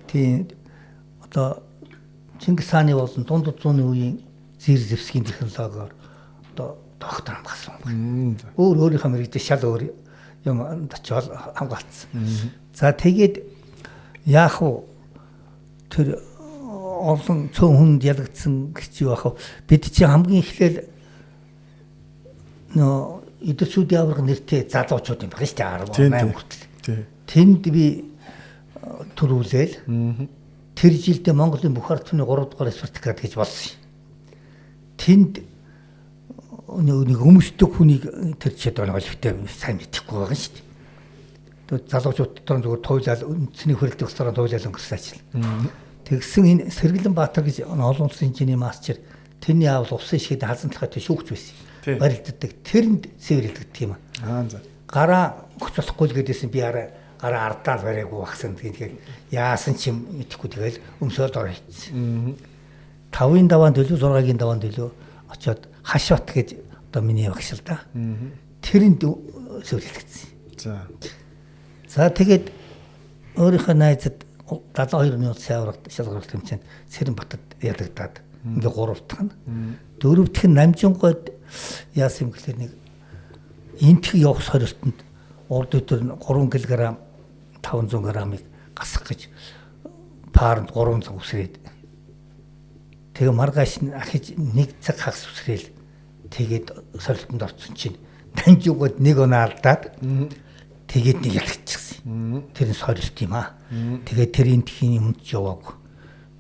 [SPEAKER 3] тийм одоо Чингис хааны болон дунд зууны үеийн Зевсгийн технологиор одоо доктор хамгаалсан. Өөрийнхөө мэрэгдээ шал өөр юм очиод хамгаалцсан. За тэгээд яах вэ? Тэр олон цөөн хүнд ялагдсан гэж юу ах вэ? Бид чи хамгийн эхлээл эдэрчүүдийн авраг нэртэй залуучууд юм байна шүү дээ 18 хүртэл. Тэнд би төрүүлээл тэр жилдээ Монголын бүх ард түмний 3 дугаар спартакиад гэж болсон. Тэнд нэг өмсдөг хүнийг тэр чид ойлголттой сайн мэдэхгүй байгаа шүү дээ. Тэгээд залуучууд дотор зүгээр туйлал үндэсний хөрөлтөг ресторан туйлал өнгөрсөн ажил. Тэгсэн энэ Сэргэлэн Баатар гэж олон улсын инженерийн мастер тэрний аавал усан шигэд хазан талхайтай шүүгч байсан. Барилддаг тэрэнд цэвэрлэгдэх юм аа. За. Гараа өгч болохгүй л гэдээсэн би гараа ардаал барайгүй багсан. Тэгэхээр яасан ч юм мэдэхгүй тэгэл өмсөд ороо хийцсэн. 5-ын даваанд төлөө 6-гийн даваанд төлөө очиод Хашбат гэж одоо миний багш л да. Тэрэнд цэвэрлэгдсэн. За тэгээд өөрийнхөө найзад 72 минут саврагт шалгаруулт хэмжээнд Сэрэнбатад ялагдаад ингээ 3 дахь нь 4 дахь нь Намжингойд яасан юм гэхээр нэг энтх явах сорилтонд урд өдөр 3 кг 500 г-ыг гасах гэж паранд 3 цаг үсрээд тэгээ маргааш нь ахиж 1 цаг хагас үсрээл тэгээд сорилтонд орсон чинь Намжингойд 1 оноо алдаад тэгээд нэг ялагдчихсан. Тэр нь сорилт юм аа. Тэгээд тэр энтхийн юмд яваагүй.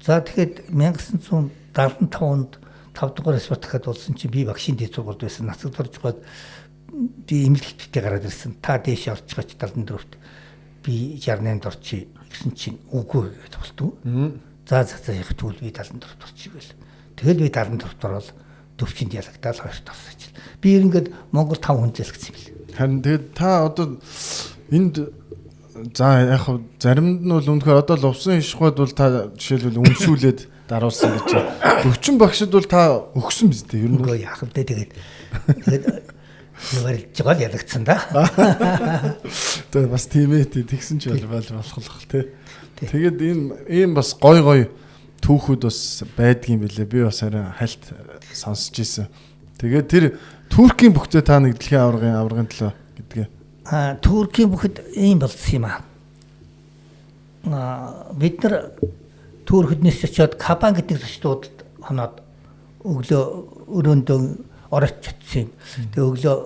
[SPEAKER 3] За тэгэхэд 1975 онд 5 дугаар спартакиад болсон чинь би багшийн дэд сургуульд байсан. Нацагд орж гоод би эмнэлэгттэй гараад ирсэн. Та дээш орж гооч 74-т. Би 68-д орчих гэсэн чинь үгүй гэж болтгоо. За яг тэгвэл би 74-т орчих гээл. Тэгэл би 74-т ороод төвчөнд ялагдаад 2-т орсон чинь. Би ингээд Монгол 5 хүн ялагдсан юм бэл.
[SPEAKER 2] Харин тэгээд та одоо энд за яг заримд нь бол үнэхээр одоо лувсан ишхуйд бол та жишээлбэл өмсүүлээд даруулсан гэж. Төвчин багшд бол та өгсөн биз дээ ер нь.
[SPEAKER 3] Үгүй яах вэ тэгээд яварилж байгаа л ялагдсан да.
[SPEAKER 2] Тэгээд бас тийм ээ тэгсэн ч болох тий. Тэгээд ийм бас гой түүхүүд бас байдгийн билээ. Би бас арай хальт сонсч ийсэн. Тэгээд тэр Туркийн бүхтэй та нэг дэлхийн аврагын төлөө гэдгээ.
[SPEAKER 3] Туркийн бүхэд ийм болсон юм аа. Бид нар Туркнээс очиод Кабан гэдэг зочдод хоноод өглөө өрөөндөө орооч читсэн. Тэгээ өглөө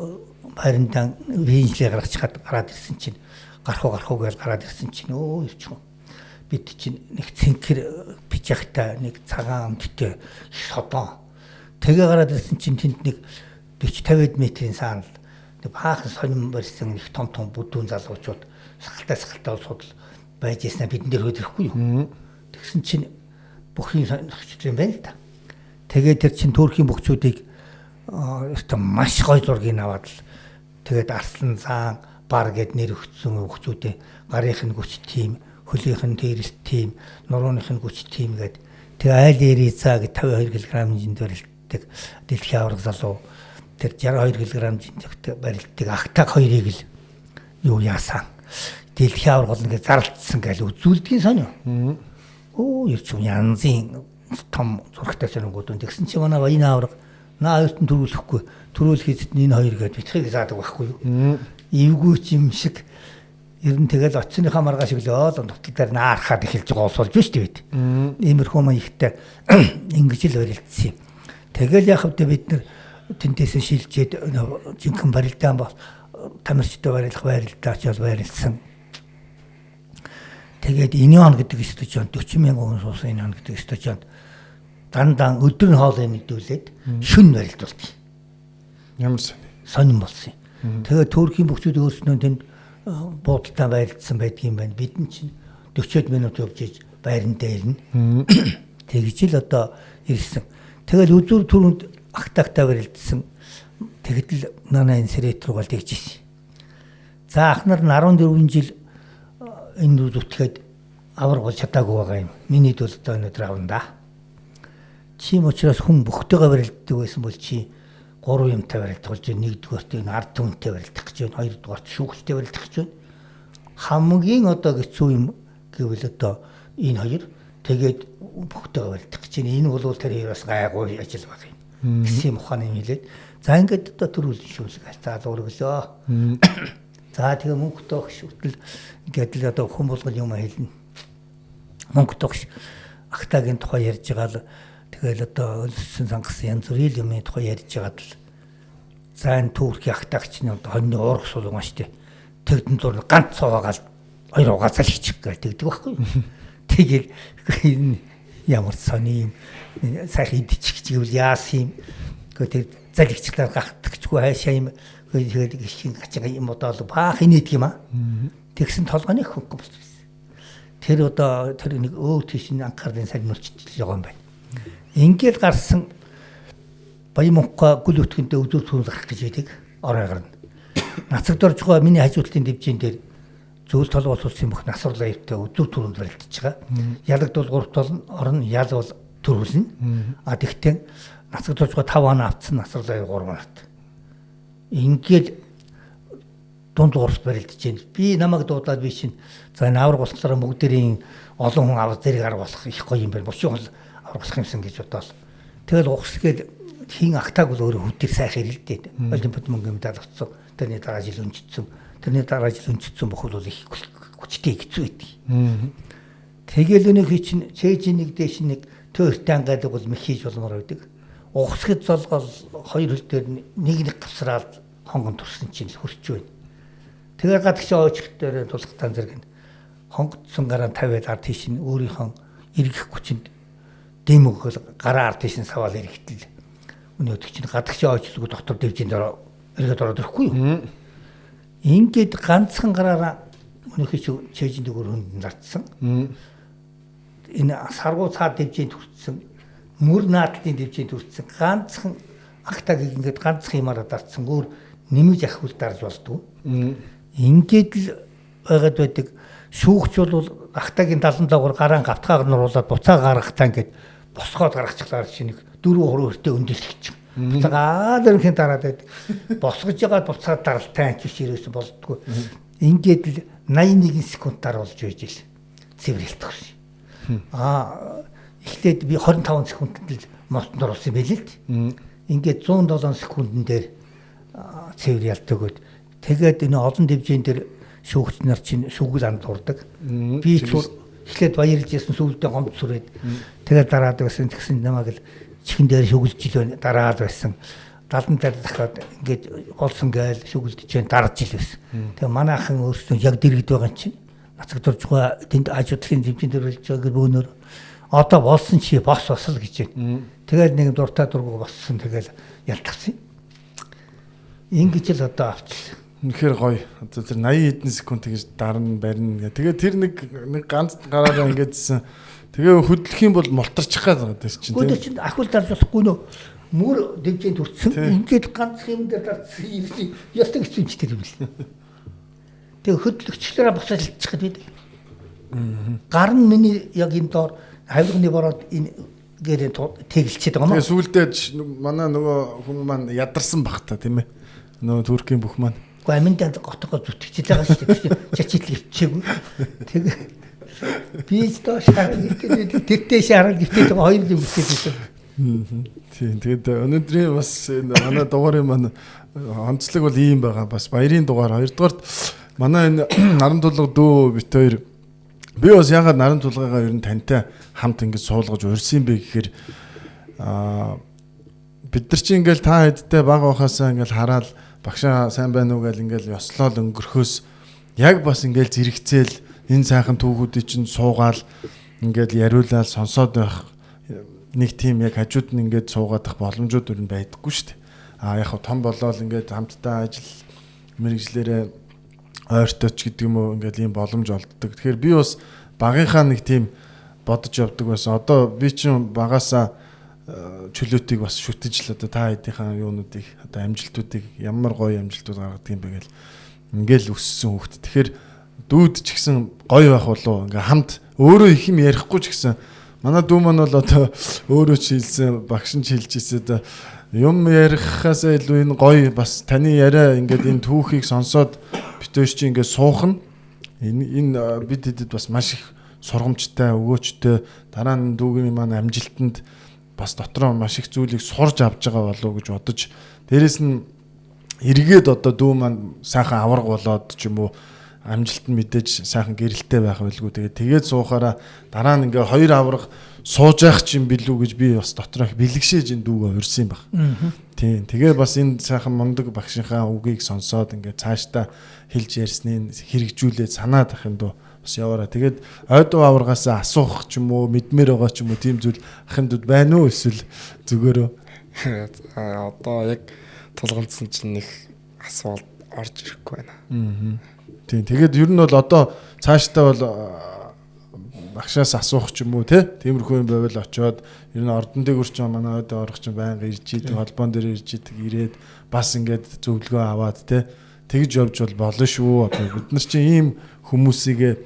[SPEAKER 3] байрандаа винжлээ гараад ирсэн чинь гарах уу гэж гараад ирсэн чинь өө ирчихв. Бид чинь нэг цэнхэр пижахтай нэг цагаан амттай содон. Тэгээ гараад ирсэн чинь тэнд нэг 40-50 метрийн саанал нэг баахан сонирм барьсан их том бүдүүн залуучууд сахалтай судал байж яснаа бидэн дээр хөдөлөхгүй юу. Тэгсэн чинь бүхний сонирхч юм байна л да. Тэгээд тэр чинь Туркийн бүхчүүдийг маш гоё зургийг аваад л тэгээд Арслан цаан бар гэд нэр өгсөн бүхчүүдээ гарынх нь хүч тим, хөлийнх нь дээрэлт тим, нурууных нь хүч тим гэд тэгээ айл эрицаа гэж 52 кг хэмжээнд барилддаг дэлхийн авраг залуу тэр 62 кг барилддаг ахтаг хоёрыг л юу яасан. Дэлхийн аврал ингээд зарлцсан гэж үзүүлдгийн сонио. Оо ирч янзын том зурагтай сонингууд тэгсэн чи манай энэ аврал наавтан төрүүлэхгүй эзэд энэ хоёр гэж битхийг заадаг байхгүй юу. Эвгүй юм шиг ер нь тэгэл оцсныхаа маргааш өглөө нутал дээр наарахад эхэлж байгаа олсолж шүү дээ. Иймэрхүү маягтай ингэж л барилдсан юм. Тэгэл яхав тэ бид нар тэндээс шилжээд жинхэнэ барилдаан бол тамирчтай барилдаач барилдсан. Тэгээд Инион гэдэг стадионд 40,000 хүн суусан Инион гэдэг стадионд дандаа өдөр нь хоолой мэдүүлээд шүн барилдуулдаг.
[SPEAKER 2] Ямар
[SPEAKER 3] сонин болсон юм. Тэгээд Туркийн бүхчүүд өөрснөө тэнд буудалтай байрлалцсан байдгийн байна. Бид нь чинь 40 минут явж иж байран дээр нь тэгж л одоо ирсэн. Тэгэл үзүүр түрүүнд агтаагтай барилдсан. Тэгдэл нана энэ сэрэт рүү тэгж ирсэн. За ахнаар нь 14 жил энэ рүү зүтгэхэд авар бол чадаагүй байгаа юм. Миний дэл одоо өнөдөр авна да. Чим учраас хүн бүхтэйгээ барилддаг байсан бол чи 3 юмтай барилдах болж байна. Нэгдүгээрт энэ ард түмэнтэй барилдах гэж байна. Хоёрдугаарт шүүгчтэй барилдах гэж байна. Хамгийн одоо хэцүү юм гэвэл одоо энэ хоёр тэгээд бүхтэйгээ барилдах гэж байна. Энэ бол тэр хоёроос гайгүй ажил баг юм. Гэсэн ухааны юм хэлээд за ингээд одоо төрүүлэн шүүлгээ. За зурглоо. За тэгээ мөнгө тоогш үтэл ингээд л одоо хүн болгол юм хэлнэ. Мөнгө тоогш агтаагийн тухай ярьж байгаа л тэгэл одоо өлссөн сангасан янз бүрийн юмны тухай ярьж байгаа л за энэ Туркийн агтаагч нь одоо хоньны уурах суулган штэ тэгдэн зур ганц цаваагаал хоёр угаацал хийчих гэж тэгдэг байхгүй. Тэгэл энэ ямар сони юм сайхан идчих гэвэл яасан юм гэдэг залгичлаар гахтагчгүй хайшаа юм тэгээд гişин гачаа юм одоо баах инээдэг юм аа. Тэгсэн толгойн хөнгө болсон. Тэр одоо тэр нэг тийш анхаарлын сайн нүрчилж байгаа юм байна. Ингээд гарсан Баямонхой гүл өтгөндөө үзүүр түрүүл гарах гэж байдаг орой гарна. Нацагд орж байгаа миний хажуудлын дэвжин дээр зөвл толгой улсын бүх насвар лаявтай үзүүр түрүүл барилдаж байгаа. Ялагд бол 3 тол орно, ял бол төрүүлнэ. А тэгтээ нацагд орж байгаа 5 оноо авцсан насвар лаяв 3 оноод. Ингээд дунд урт барилдаж байна. Би намайг дуудаад би чинь за энэ авраг болохоор бүгдэрийн олон хүн аваад зэрэг арга болох их гоё юм байна. Бушиг бол аврагсах юмсан гэж бодоол. Тэгэл ухсгээд хин агтааг бол өөрөө хөдөр сайхан ирэлдээд. Олимпиад мөнгө медаль авцсан. Тэрний дараа жил өнчтсөн. Тэрний дараа жил өнчтсөн бохол бол их хүчтэй хэцүү байдаг. Тэгэл өнөөх чинь цээж нэг дээш нэг төөртэй ангадаг бол мэх хийж болмоор байдаг. Ухсгэд золгол хоёр хөл дээр нэг гавсраад хонгон турсан чинь хөрч байна. Тэгээ гадагш очих дээр тулхтан зэрэг нь хонгодсон гараа тавиад ард тийш нь өөрийнхөө эргэх хүчинд дэм өгөл гараа ард тийш нь саваал эргэтэл өнөөдөр чинь гадагш очлог доктор дэвжин дээр эргээд ороод ирэхгүй юу. Ингээд ганцхан гараараа өнөөхий чэйжин дэгөр хүнд нартсан. Энэ саргуу цаад дэвжин төрсөн мөр наадлын дэвжин төрсөн ганцхан агтаг ингээд ганцхан юмараа дарцсан өөр нэмж ахвал дарж болдгоо. Ингээд л байгаад байдаг. Шүүгч бол агтагийн 77-оор гараан гавтгаар нуруулаад буцаа гаргахтаа ингээд босгоод гаргачихлаар чинь 4-3-өртөө өндөлчих чинь. Буцаагаа дөрөхийн дараад байдаг. Босгож байгаа буцаад даралтай анч ирээсэн болдгоо. Ингээд л 81 секундаар болж байж л цэвэрлэлт өгсөн. Эхлээд би 25 секундэд л мостод орсон байлээ л. Ингээд 107 секундэн дээр цэвэр ялт өгөөд тэгээд энэ олон дэвжин дээр шүүгч нар чинь шүүгэл анд дурдаг. Би ч эхлээд баярлж ясан сүүлдээ гомд сүрээд тэгээд дараад байсан тэгсэн намайг л чихэн дээр шүүгэлж ил байна дараад байсан. 70 дээр дахиад ингээд болсон гээл шүүгэлдэж байна дарж ил байсан. Тэгээ манайхан өөрсдөө яг дэрэгд байгаа чинь нацагд орж байгаа тэнд ажуудлын дэвжин дээр болж байгаа бөөнөр одоо болсон чи бос босл гэж байна. Тэгээд нэг дуртай дургу боссон тэгэл ялтагсан. Ингэж л одоо авчлаа.
[SPEAKER 2] Үнэхээр гоё. Одоо тэр 80 хэдэн секунд тэгж дарна барина гэ. Тэгээд тэр нэг ганц гараараа ингэжсэн. Тэгээ хөдлөх юм бол молторчих гээд байгаа дээс чинь.
[SPEAKER 3] Хөдөл чинь ахвал дарж болохгүй нөө. Мөр дэвжин төрсөн. Ингээд ганц юм дээр дарсан юм. Ястаг хэцүү ч тэр юм л. Тэгээ хөдлөгчлөрөө босоолчих гээд байдаг. Гар нь миний яг энэ доор хавилганы бороод энэ гэрээ тэгэлчээд байгаа юм.
[SPEAKER 2] Тэгээ сүүлдээ манай нөгөө хүн маань ядарсан бах та тийм ээ. Нөгөө Туркийн бүх маань.
[SPEAKER 3] Гэхдээ аминдаа готгоо зүтгэж байгаа шүү дээ. Чачил өвчээгүй. Тэгээ бийж доош хараад тэртээ шаарал гихтэй байгаа хоёр юм хэлсэн.
[SPEAKER 2] Тийм. Тэгээд өнөөдрийн бас манай дугаарыг маань онцлог бол ийм байгаа. Бас баярын дугаар. Хоёрдугаарт манай энэ наран тулга дүү бит хоёр би бас ягаад наран тулгаагаа ер нь тантай хамт ингэж суулгаж урьсан бэ гэхээр бид нар чи ингээл та хэдтэй баг байхасаа ингээл хараад багшаа сайн байна уу гэл ингээл ёслол өнгөрөхөөс яг бас ингээл зэрэгцээл энэ сайхан түүхүүдийг чинь суугаал ингээл яриулаад сонсоод байх нэг тийм яг хажууд нь ингээд суугаад их боломжууд өөр нь байдаггүй шүү дээ. Яг том болоод ингээд хамтдаа ажил мэргэжлэрээ ойртооч гэдэг юм уу ингээд ийм боломж олддог. Тэгэхээр би бас багынхаа нэг тийм бодож явдаг байсан. Одоо би чинь багаасаа чөлөөтийг бас шүтэж л одоо та хэдийнхаа юунуудыг одоо амжилтуудыг ямар гоё амжилтууд гаргадаг юм бэ гэл ингээл өссөн хүүхд. Тэгэхээр дүүд ч гэсэн гоё байх болов ингээ хамт өөрөө их юм ярихгүй ч гэсэн манай дүү маань бол одоо өөрөө ч хэлсэн багш нь хэлж ирсэн юм ярихаас илүү энэ гоё бас таны яриа ингээд энэ түүхийг сонсоод битөөш чи ингээд суухна энэ бид хэдэд бас маш их сургамжтай өгөөчтэй дараа нь дүүгийн маань амжилтанд бас дотроо маш их зүйлийг сурж авч байгаа болов уу гэж бодож дээрэс нь эргээд одоо дүү маань сайхан авраг болоод ч юм уу амжилт нь мэдээж сайхан гэрэлтэй байх байлгүй тэгээд суухаараа дараа нь ингээ хоёр авраг сууж явах юм билүү гэж би бас дотроо их бэлгшээж энэ дүүгээ урьсан баг. Тийм. Тэгээ бас энэ сайхан мундаг багшийнхаа үгийг сонсоод ингээ цаашдаа хэлж ярьсныг хэрэгжүүлээд санаад ах юм дөө бас яваараа. Тэгээд ойдуу аваргаас асуух ч юм уу мэдмээр байгаа ч юм уу тийм зүйл ахын дүүд байна уу эсвэл зүгээрөө
[SPEAKER 4] одоо яг тулгамдсан чинь нэг асуулт орж ирэхгүй байна.
[SPEAKER 2] Тийм. Тэгээд ер нь бол одоо цаашдаа бол багшаас асуух ч юм уу тиймэрхүү юм байвал очиод ер нь ордон дээгүүр ч манай ойд орох ч байнга ирж идэг холбоон дээр ирж идэг ирээд бас ингээд зөвлөгөө аваад тэгж явж бол болно шүү. Одоо бид нар чинь ийм хүмүүсийг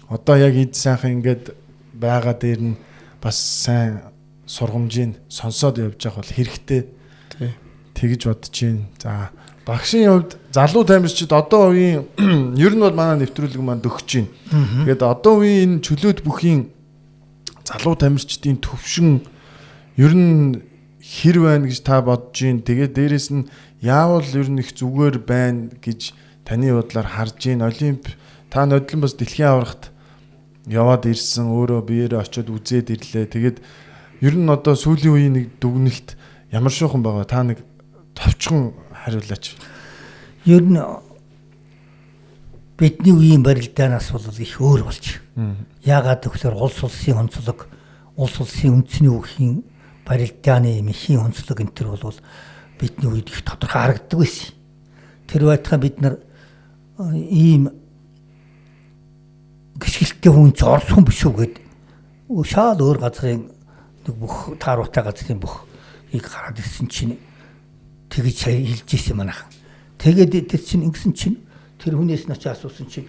[SPEAKER 2] одоо яг эд сайхан ингээд байгаа дээр нь бас сайн сургамжийг сонсоод явж явах бол хэрэгтэй. Тэгж бодож байна. За багшийн хувьд залуу тамирчид одоо үеийн ер нь бол манай нэвтрүүлэг маань дөгч байна. Тэгээд одоо үеийн энэ чөлөөт бүхийн залуу тамирчдын төвшин ер нь хэр байна гэж та бодож байна. Тэгээд дээрэс нь яавал ер нь их зүгээр байна гэж таны бодлоор харж байна. Олимп та нодлон бас дэлхийн аврагт яваад ирсэн өөрөө биеэрээ очиод үзээд ирлээ. Тэгээд ер нь одоо сүүлийн үеийн нэг дүгнэлт ямар шуухан байгаа та нэг товчхон хариулаач.
[SPEAKER 3] Ер нь бидний үеийн барилдаанаас бол их өөр болж. Яагаад гэвэл улс улсын онцлог, улс улсын үндэсний үеийн барилдааны мэхийн онцлог энэ төр бол бидний үед их тодорхой харагддаг байсан. Тэр байтугай бид нар ийм гიშгэлтэй хүн ч орс хүн биш үү гэд шал өөр газрын нэг бүх тааруuтай газрын бүх ийг гараад ирсэн чинь тэгж хэлж ирсэн манайхан. Тэгээд тэр чинь ингэсэн чинь тэр хүнээс нь очиж асуусан чинь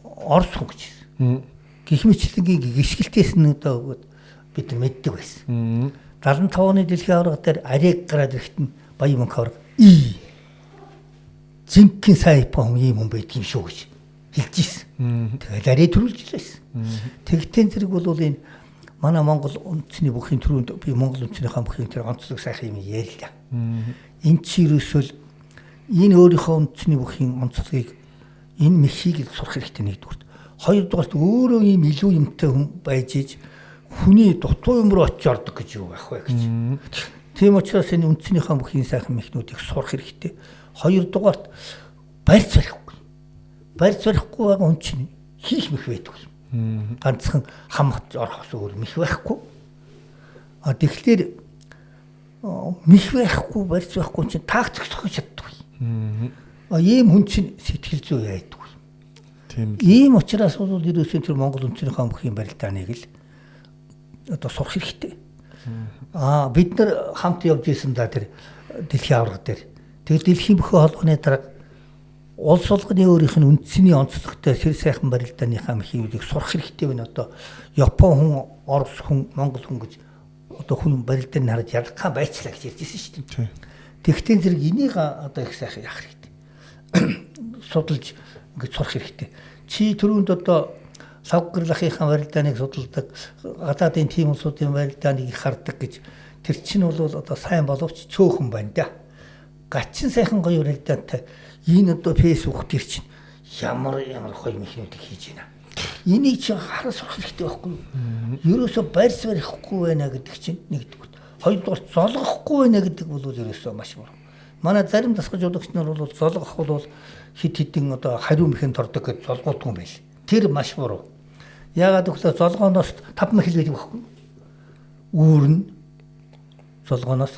[SPEAKER 3] орс хүн гэж хэлсэн. Гэх мэтлэнгийн гიშгэлтээс нь одоо бид нар мэддэг байсан. 75 оны дэлхийн аварга дээр ариг гараад ирэхэд нь баян мөнх аварга зинхэнэ сайн хүн ийм хүн байдаг юм шүү гэж хэлж ирсэн. Тэгээд ариг төрүүлж ирсэн. Тэгтэн зэрэг бол энэ манай Монгол үндэсний бүхийн төрөнд би Монгол үндэснийхээ бүхийн тэр онцлог сайхан юм ярил л да. Энэ чи ерөөсөл энэ өөрийнхөө үндэсний бүхийн онцлогийг энэ мэхийг сурах хэрэгтэй нэгдүгээр. Хоёрдугаарт өөрөө ийм илүү юмтай хүн байж иж хүний дутуу юм руу очиж ордог гэж юу байх вэ гэж. Тийм учраас энэ үндэснийхээ бүхийн сайхан мэхнүүдийг сурах хэрэгтэй. Хоёрдугаарт барьц барихгүй. Барьц барихгүй байгаа хүн чинь хийх мэх байдгүй. Ганцхан хам орохоос өөр мэх байхгүй. Тэгэхээр мэх байхгүй, барьц байхгүй чинь тактик сохиж чаддаг. Ийм хүн чинь сэтгэл зүй яйдаг. Тийм. Ийм учраас бол ерөөсөө тэр Монгол үндэснийхээ бүхийн барилдааныг л одоо сурах хэрэгтэй. Бид нар хамт явж исэн да тэр дэлхийн аварга дээр. Тэр дэлхийн бүхэн холбооны дараа улс болгоны өөрийнх нь үндэсний онцлогтой сэр сайхан барилдааныхаа мэхийг сурах хэрэгтэй байна. Одоо Япон хүн, Орос хүн, Монгол хүн гэж одоо хүн барилдааны харж ялгахаа байцлаа гэж ярьжсэн шүү дээ. Тэгтэн зэрэг энийг одоо их сайхан яах хэрэгтэй. судалж ингэж сурах хэрэгтэй. Чи түрүүнд одоо лавгарлахынхаа барилдааныг судалдаг, гадаадын тийм улсуудын барилдааныг их хардаг гэж тэр чинь бол одоо сайн боловч цөөхөн байна да. Гачин сайхан гоё барилдаантай энэ одоо фэйсбүүк дээр чинь ямар гоё механикийг хийж байна. Энийг чи хараа сурах хэрэгтэй байхгүй юу? Ерөөсө барьс барихгүй байна гэдэг чинь нэгдүгээр. Хоёрдугаар золгохгүй байна гэдэг бол ерөөсөө маш буруу. Манай зарим дасгаж удагч нар бол золгох бол хит хитэн одоо хариу мхэн тордог гэж золгоодгүй юм байл. Тэр маш буруу. Яагаад гэвэл золгооноос 5 мэл байдаг байхгүй юу? Үүрнэ. Золгооноос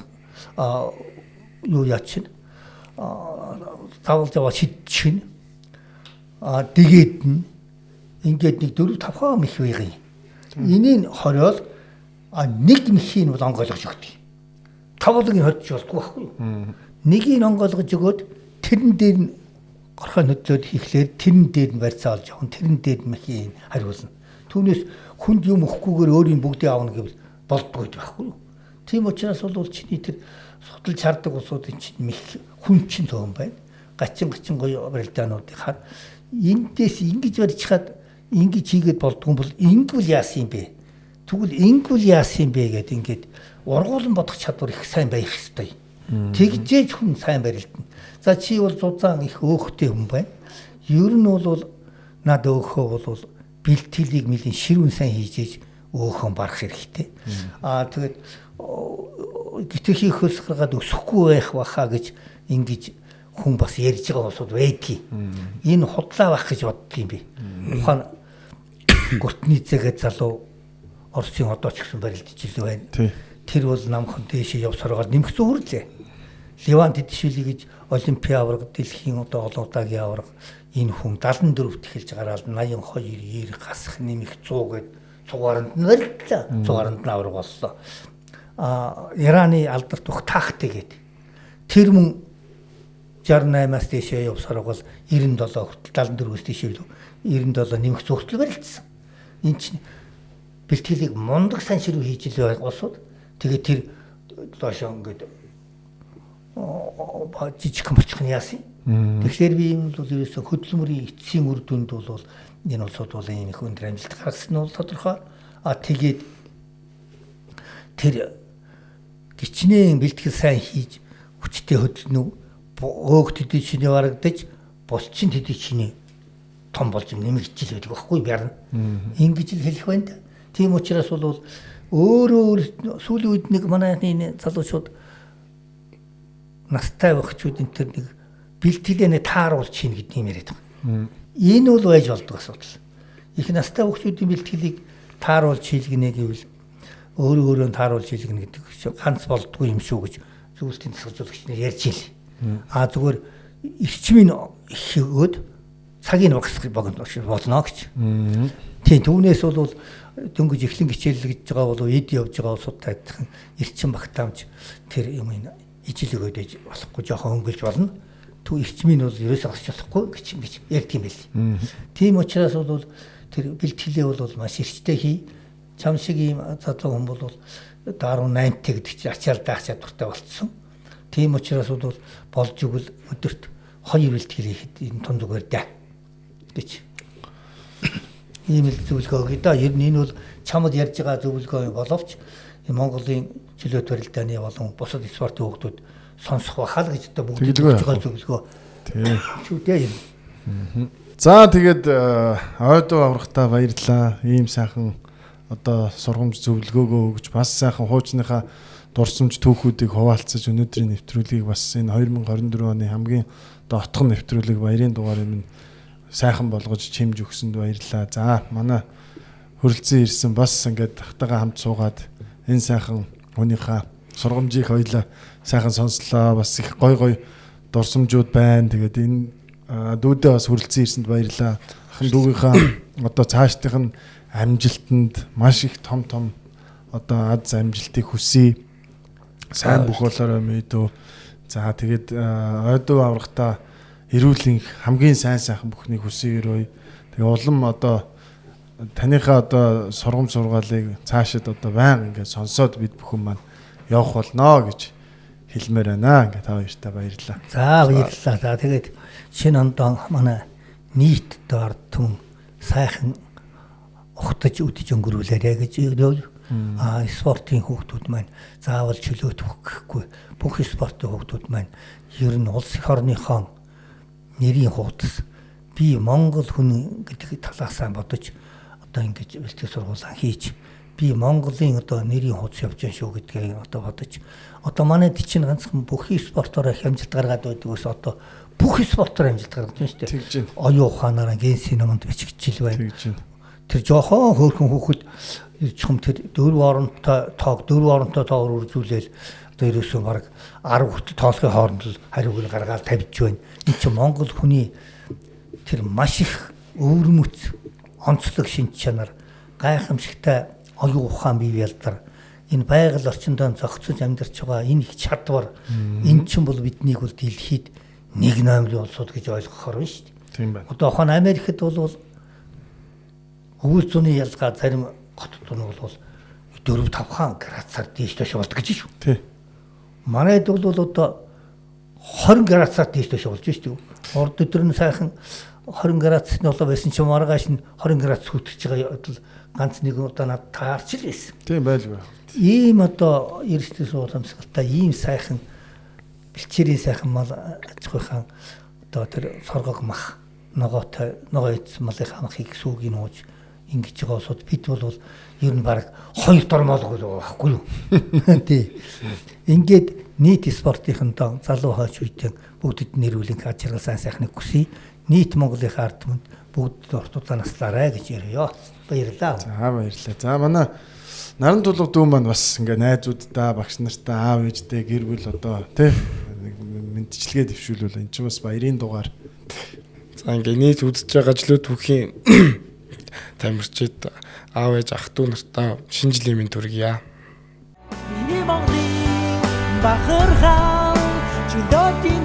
[SPEAKER 3] юу яач чинь тавал жава шидчихнэ. Тэгээд нь ингээд нэг 4-5 мэх байгаан. Энийг хориол нэг мехийг бол онгойлгож өгдөг. Тавлыг нь хорж болдгоо байхгүй юу? Нэгийг онгойлгож өгөөд тэрэн дээр нь горхоо хөдлөөд хийхлээр тэрэн дээр нь барьцаа олж явна. Тэрэн дээр нь мехийг хариулна. Түүнээс хүнд юм өгөхгүйгээр өөрийн бүгдийг аавна гэвэл болдгоо гэдэг байхгүй юу? Тийм учраас бол чиний тэр судалж хардаг улсуудын чинь мэх хүн чинь төөн байна. Гачин гоё барилдаануудыг хар. Эндээс ингэж барьж хаад ингэж хийгээд болдгоо бол ингэвэл яасан юм бэ? Тэгвэл ингэвэл яасан юм бэ гэд ингээд ургуулan бодох чадвар их сайн байх ёстой. Тэгжээж хүн сайн барилдана. За чи бол зузаан их өөхтэй хүн байна. Ер нь бол над өөхөө бол бэлтгэлийг нэлийн ширүүн сайн хийж өөхөн барах хэрэгтэй. Тэгээд гитэх хийхөөс гаргаад өсөхгүй байх баха гэж ингэж хүн бас ярьж байгаа усуд байдгийг. Энэ худлаа байх гэж боддөг юм би. Ухаан Гуртницэгээ залуу Оросын одоо ч гэсэн барилдаж илүү байна. Тэр бол намхан дээшээ явсараад нэмэгцэн хүрлээ. Леван Тэтшвили гэж Олимпийн аварга, дэлхийн одоо олон удаагийн аварга энэ хүн 74-т эхэлж гараад 82, 90 гасах нэмэх 100 гээд цугааранд нь барилдлаа. Цугааранд нь аварга боллоо. Ираны алдарт ух таахтай гээд тэр мөн 68-аас дээшээ явсараа бол 97 хүртэл 74-өөс дээшээ 97 нэмэх зөвхөн барилдсан. Энэ чинь бэлтгэлийг мундаг сайн ширүү хийж илүү олсууд тэгээд тэр доошоо ингээд жижиг комчхон яасан. Тэгэхээр би юм бол ерөөсө хөдөлмөрийн эцсийн үр дүнд бол энэ улсууд бол энэ их өндөр амжилт гаргасан нь бол тодорхой. Тэгээд тэр гिचнээ бэлтгэл сайн хийж хүчтэй хөдөлнө өөх төдий чиний барагдаж булчин төдий чиний том болж нэмэгдэж байдаг байхгүй бярна. Ингэж л хэлэх байна. Тийм учраас бол өөрөө сүүлийн үед нэг манай залуучууд настай багчууд энэ төр нэг бэлтгэлээ тааруулж чинь гэдэг юм яриад байгаа. Энэ бол байж болдог асуудал. Их настай багчуудын бэлтгэлийг тааруулж хийлгэнэ гэвэл өөрөө тааруулж хийлгэнэ гэдэг ганц болдгүй юм шүү гэж зүйлтийн засгалжуулагч нар ярьж ийлээ. Зүгээр эрчмийн их өгөөд цагийг багасгах болно гэж. Тийм түүнээс бол дөнгөж эхлэн хичээллэгж байгаа бол эд явж байгаа улсуудтай адилхан эрчим багтаамж тэр юм ижил өгөөдэж болохгүй жоохон өнгөлж болно. Түр эрчмийг бол ерөөсөө гарч болохгүй гэж ярьд юм байл. Тийм учраас бол тэр бэлтгэлээ бол маш эрчтэй хий. Чам шиг ийм залуу хүн бол даруй 8-т гэдэг чинь ачаал даах чадвартай болцсон. Тийм учраас бол болж игэл өдөрт 2 бэлтгэл хийхэд энэ тун зүгээр даа гэж. Ийм л зөвлөгөө өгье да. Ер нь энэ бол чамд ярьж байгаа зөвлөгөө боловч Монголын чөлөөт барилдааны болон бусад спортын хүүхдүүд сонсох бахал гэж одоо бүгд хэлж байгаа зөвлөгөө. Тийм. Шүү дээ юм.
[SPEAKER 2] За тэгээд ойдоо аврахтаа баярлалаа. Ийм сайхан одоо сургамж зөвлөгөөгөө өгж бас сайхан хуучныхаа дурсамж түүхүүдийг хуваалцаж өнөөдрийн нэвтрүүлгийг бас энэ 2024 оны хамгийн одоо отхон нэвтрүүлэг баярын дугаар юм сайхан болгож чимж өгсөнд баярлалаа. За манай хөрөлцөн ирсэн бас ингээд тахтагаа хамт суугаад энэ сайхан хүнийхээ сургамжийг хоёлаа сайхан сонслоо. Бас их гой дурсамжууд байна. Тэгээд энэ дүүдээ бас хөрөлцөн ирсэнд баярлалаа. Ахын дүүгийнхаа одоо цаашдынх нь амжилтанд маш их том одоо аз амжилтыг хүсье. Сайн бүх болоорой мэдөө. За тэгээд ойдоо аврахтаа эрүүлийн хамгийн сайхан бүхнийг хүсье. Тэгээ улам одоо таныхаа одоо сургамж сургаалыг цаашид одоо байнга ингээд сонсоод бид бүхэн маань явах болно гэж хэлмээр байна. Ингээд та хоёртаа баярлалаа.
[SPEAKER 3] За баярлалаа. За тэгээд шинэ ондоо манай нийт доор түн сайхан ухтаж үдэж өнгөрүүлээрэ гэж спортын хүүхдүүд маань заавал чөлөөт өгөхгүй. Бүх спортын хүүхдүүд маань ер нь улс их орныхон нэрийн хуудас би Монгол хүн гэдэг талаасаа бодож одоо ингэж бэлтгэл сургуулаа хийж би Монголын одоо нэрийн хуудас явж байгаа шүү гэдгийг одоо бодож одоо манайд чинь ганцхан бүхий спортоор хямжилт гаргаад байдгаас одоо бүх спортоор хямжилт гаргаж байна шүү дээ.
[SPEAKER 2] Тэгж байна.
[SPEAKER 3] Оюун ухаанаар генсийн номонд бичигдчихэл байна.
[SPEAKER 2] Тэгж байна.
[SPEAKER 3] Тэр жоохон хөөрхөн хүүхэд ирчхэм тэр 4 оронтой тоогоор үржүүлээл одоо ерөөсөө баг 10 хүртэл тоолохын хооронд л хариуг нь гаргаад тавьж байна. Энд чинь Монгол хүний тэр маш их өвөрмөц онцлог шинж чанар гайхамшигтай оюун ухаан бие ялдар энэ байгаль орчиндөө зохицож амьдарч байгаа энэ их чадвар энэ чинь бол биднийг бол дэлхийд 1/8 улсууд гэж ойлгохоор байна шүү дээ.
[SPEAKER 2] Тийм байна.
[SPEAKER 3] Одоо хон Америкт бол өвөл зүүнний ялгаа зарим хотод нь бол 4-5 градусаар дээш доош болдог гэж шүү.
[SPEAKER 2] Тий.
[SPEAKER 3] Манайд бол одоо 20 градусаар дээш доош болж шүү дээ. Орд өдөр нь сайхан 20 градусны болоо байсан ч маргааш нь 20 градус хүтэж байгаа бол ганц нэг удаа над таарч л байсан.
[SPEAKER 2] Тийм байлгүй.
[SPEAKER 3] Ийм одоо эрсдэл сууламсгалтай ийм сайхан бэлчээрийн сайхан мал аж ахуйн одоо тэр соргог мах ногоо эдс малынхаа махыг сүүгийн нууж ингэж байгаа усуд бид бол ер нь баг 2 дормоолог л байхгүй юу. Тий. Ингээд нийт спортынхондоо залуу хойч үеийн бүгдэд нэрвүүлэн ажиргал сайн сайхныг хүсье. Нийт Монголын ард түмэнд бүгд ортуудаа наслаарай гэж яриа. Баярлалаа.
[SPEAKER 2] За баярлалаа. За манай наран тулга дүү маань бас ингээ найзуудтай, багш нартай, аав ээжтэй гэр бүл одоо тий мэдчилгээ дэвшүүлвэл эн чинь бас баярын дугаар.
[SPEAKER 4] За ингээ нийт үзэж байгаа ажлууд бүхийн тамирчид аав ээж ах トゥ нартаа шинэ жилийн мэнд хүргье.
[SPEAKER 1] Миний Монголын бахархаа чөлөөтийн